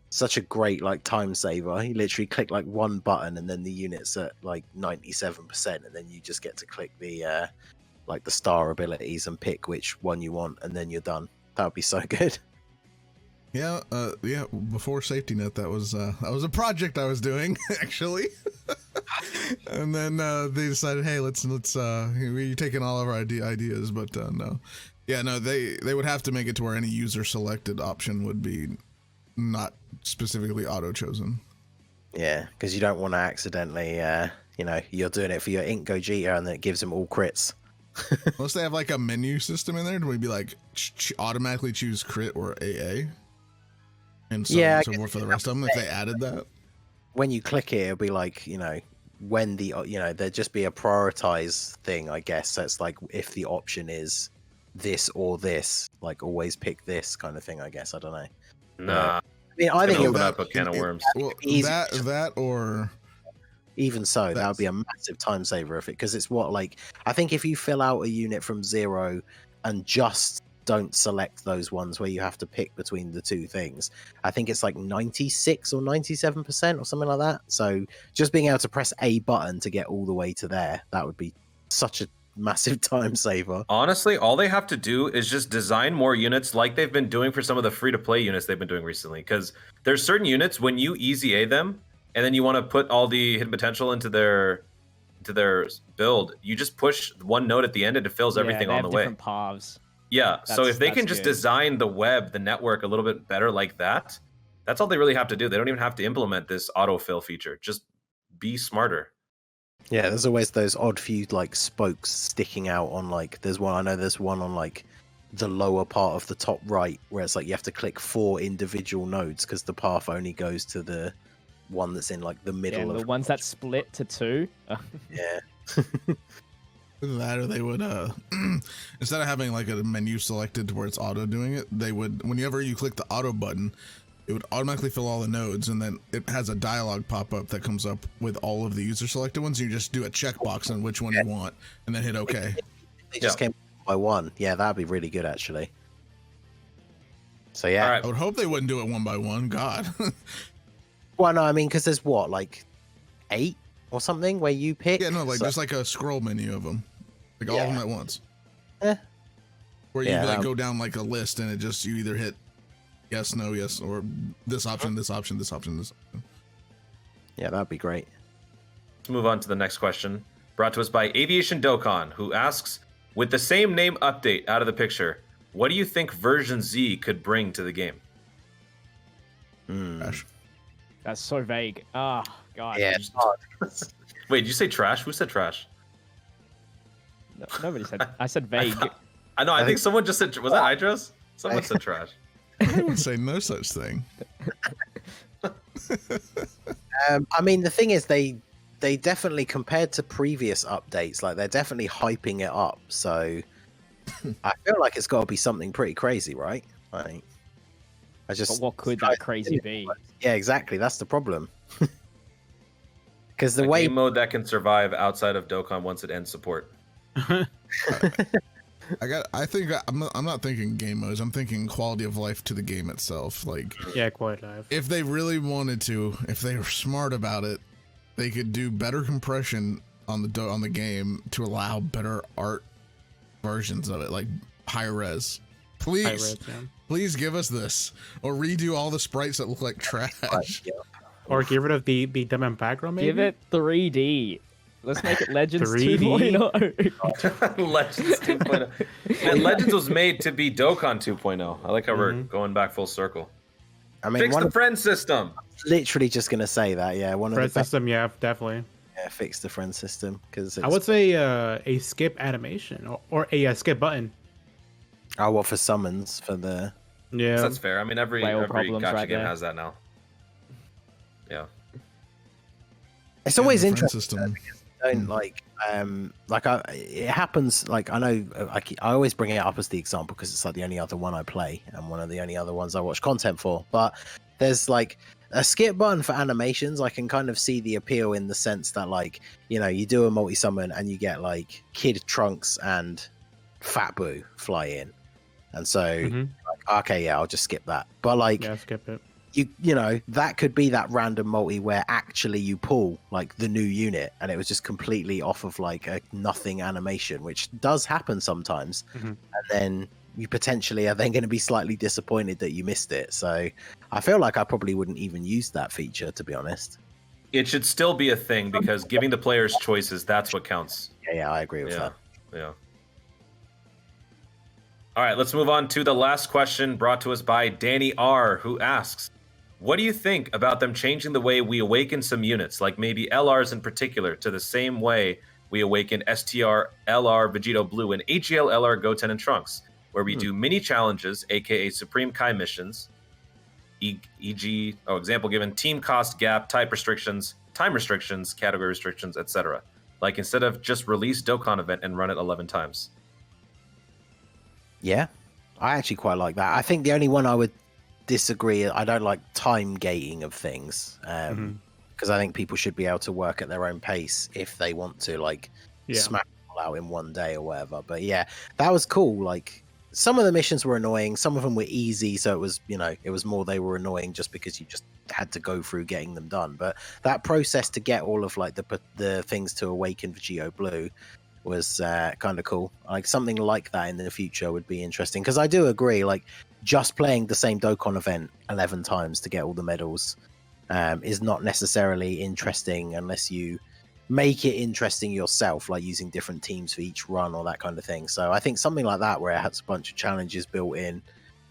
such a great like time saver. You literally click like one button, and then the unit's at like 97%, and then you just get to click the like the star abilities and pick which one you want, and then you're done. That would be so good. Yeah, before safety net, that was a project I was doing actually. And then they decided, hey, let's we're taking all of our ideas, but no. Yeah, no, they would have to make it to where any user selected option would be not specifically auto chosen. Yeah, because you don't want to accidentally, you're doing it for your Ink Gogeta, and then it gives him all crits. Unless they have like a menu system in there, do we be like automatically choose crit or AA? And so on and so forth for the rest of them if they added that. When you click it, it'll be like, when there'd just be a prioritize thing, I guess. So it's like if the option is this or this, like always pick this kind of thing, I guess. I don't know. Nah. I mean, I think open up a can of worms. Well, that or even so, that would be a massive time saver because it's I think if you fill out a unit from 0 and just don't select those ones where you have to pick between the two things, I think it's like 96 or 97% or something like that. So just being able to press a button to get all the way to there, that would be such a massive time saver. Honestly, all they have to do is just design more units like they've been doing for some of the free-to-play units they've been doing recently. Because there's certain units, when you easy A them, and then you want to put all the hidden potential into their build, you just push one node at the end and it fills everything on the way. Different paths. Yeah, so if they can that's just good. design the web, the network a little bit better like that, that's all they really have to do. They don't even have to implement this autofill feature. Just be smarter. Yeah, there's always those odd few like spokes sticking out on there's one on like the lower part of the top right where it's like you have to click 4 individual nodes because the path only goes to the one that's in like the middle of the ones that split to 2. Yeah. That, or they would instead of having like a menu selected to where it's auto doing it, they would, whenever you click the auto button, it would automatically fill all the nodes, and then it has a dialog pop up that comes up with all of the user selected ones. You just do a checkbox on which one you want and then hit OK. They just came by one. Yeah, that'd be really good actually. So yeah. All right. I would hope they wouldn't do it one by one. God. Well, no, I mean, because there's what, like 8 or something where you pick? Yeah, no, like there's like a scroll menu of them. Like all of them at once. Where you like go down like a list and it just, you either hit yes, no, yes, or this option, this option, this option, this option. Yeah, that'd be great. Let's move on to the next question. Brought to us by Aviation Dokkan, who asks, with the same name update out of the picture, what do you think version Z could bring to the game? Trash. That's so vague. Oh, God. Yeah, it's hard. Wait, did you say trash? Who said trash? No, nobody said. I said vague. I know, I think someone just said, was that Idros? Someone said trash. I would say no such thing. I mean, the thing is, they definitely, compared to previous updates, like they're definitely hyping it up. So I feel like it's got to be something pretty crazy, right? Like, But what could that crazy be? Yeah, exactly. That's the problem. Because A game mode that can survive outside of Dokkan once it ends support. I think I'm not thinking game modes. I'm thinking quality of life to the game itself. Like, Yeah, quality life. if they really wanted to, if they were smart about it, they could do better compression on the game to allow better art versions of it, like high res. Please, High res, yeah. please give us this, or redo all the sprites that look like trash. Or get rid of the dumb and background, maybe? Give it 3D. Let's make it Legends 3D? 2.0. Legends 2.0. And Legends was made to be Dokkan 2.0. I like how we're going back full circle. I mean, Fix the friend system. literally just gonna say that. Yeah, one of Friend the best. system, yeah, definitely. Yeah, fix the friend system because I would say a skip animation or a skip button. Oh, what for summons for the? Yeah. That's fair. I mean, every Whale gacha problems right game there. has that now. Yeah. It's always the friend interesting. system. Don't it happens. Like, I know I always bring it up as the example because it's like the only other one I play and one of the only other ones I watch content for. But there's like a skip button for animations. I can kind of see the appeal in the sense that, like, you know, you do a multi summon and you get like Kid Trunks and Fat Boo fly in, and so like, okay, yeah, I'll just skip that. But like, Yeah, skip it. you know, that could be that random multi where actually you pull like the new unit and it was just completely off of like a nothing animation, which does happen sometimes. And then you potentially are then going to be slightly disappointed that you missed it. So I feel like I probably wouldn't even use that feature, to be honest. It should still be a thing because giving the players choices, that's what counts. Yeah, I agree with that. Yeah. All right, let's move on to the last question brought to us by Danny R, who asks, what do you think about them changing the way we awaken some units, like maybe LRs in particular, to the same way we awaken STR, LR, Vegito Blue, and AGL, LR, Goten, and Trunks, where we do mini challenges, aka Supreme Kai missions, e.g., example given, team cost gap, type restrictions, time restrictions, category restrictions, etc. Like, instead of just release Dokkan event and run it 11 times. Yeah, I actually quite like that. I think the only one I would disagree, I don't like time gating of things, because I think people should be able to work at their own pace if they want to, like, smash it all out in one day or whatever. But yeah, that was cool. Like, some of the missions were annoying, some of them were easy, so it was, you know, it was more they were annoying just because you just had to go through getting them done. But that process to get all of like the things to awaken Vegito Blue was kind of cool. Like, something like that in the future would be interesting, because I do agree, like, just playing the same Dokkan event 11 times to get all the medals is not necessarily interesting unless you make it interesting yourself, like using different teams for each run or that kind of thing. So I think something like that, where it has a bunch of challenges built in,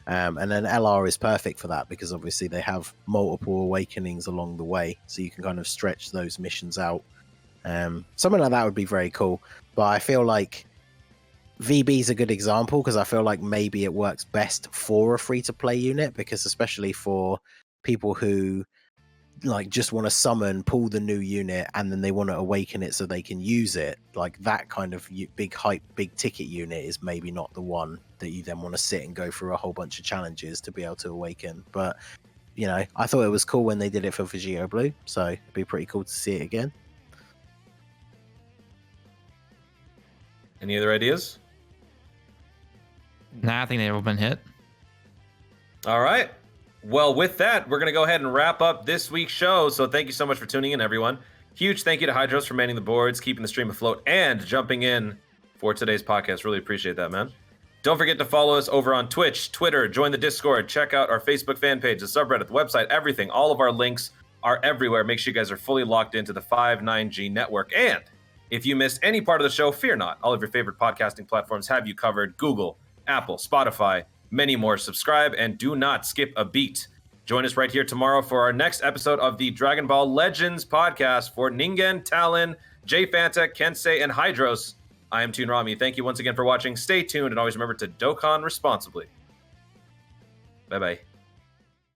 and then LR is perfect for that, because obviously they have multiple awakenings along the way, so you can kind of stretch those missions out. Something like that would be very cool. But I feel like VB is a good example, because I feel like maybe it works best for a free-to-play unit, because especially for people who like just want to summon, pull the new unit, and then they want to awaken it so they can use it, like that kind of big hype, big ticket unit is maybe not the one that you then want to sit and go through a whole bunch of challenges to be able to awaken. But, you know, I thought it was cool when they did it for Vegito Blue, so it'd be pretty cool to see it again. Any other ideas? Nah, I think they've all been hit. All right. Well, with that, we're going to go ahead and wrap up this week's show. So thank you so much for tuning in, everyone. Huge thank you to Hydros for manning the boards, keeping the stream afloat, and jumping in for today's podcast. Really appreciate that, man. Don't forget to follow us over on Twitch, Twitter, join the Discord, check out our Facebook fan page, the subreddit, the website, everything. All of our links are everywhere. Make sure you guys are fully locked into the 59G network. And if you missed any part of the show, fear not. All of your favorite podcasting platforms have you covered. Google, Apple, Spotify, many more. Subscribe and do not skip a beat. Join us right here tomorrow for our next episode of the Dragon Ball Legends podcast for Ningen, Talon, Jay Fanta, Kensei, and Hydros. I am Toon Rami. Thank you once again for watching. Stay tuned and always remember to Dokkan responsibly. Bye-bye.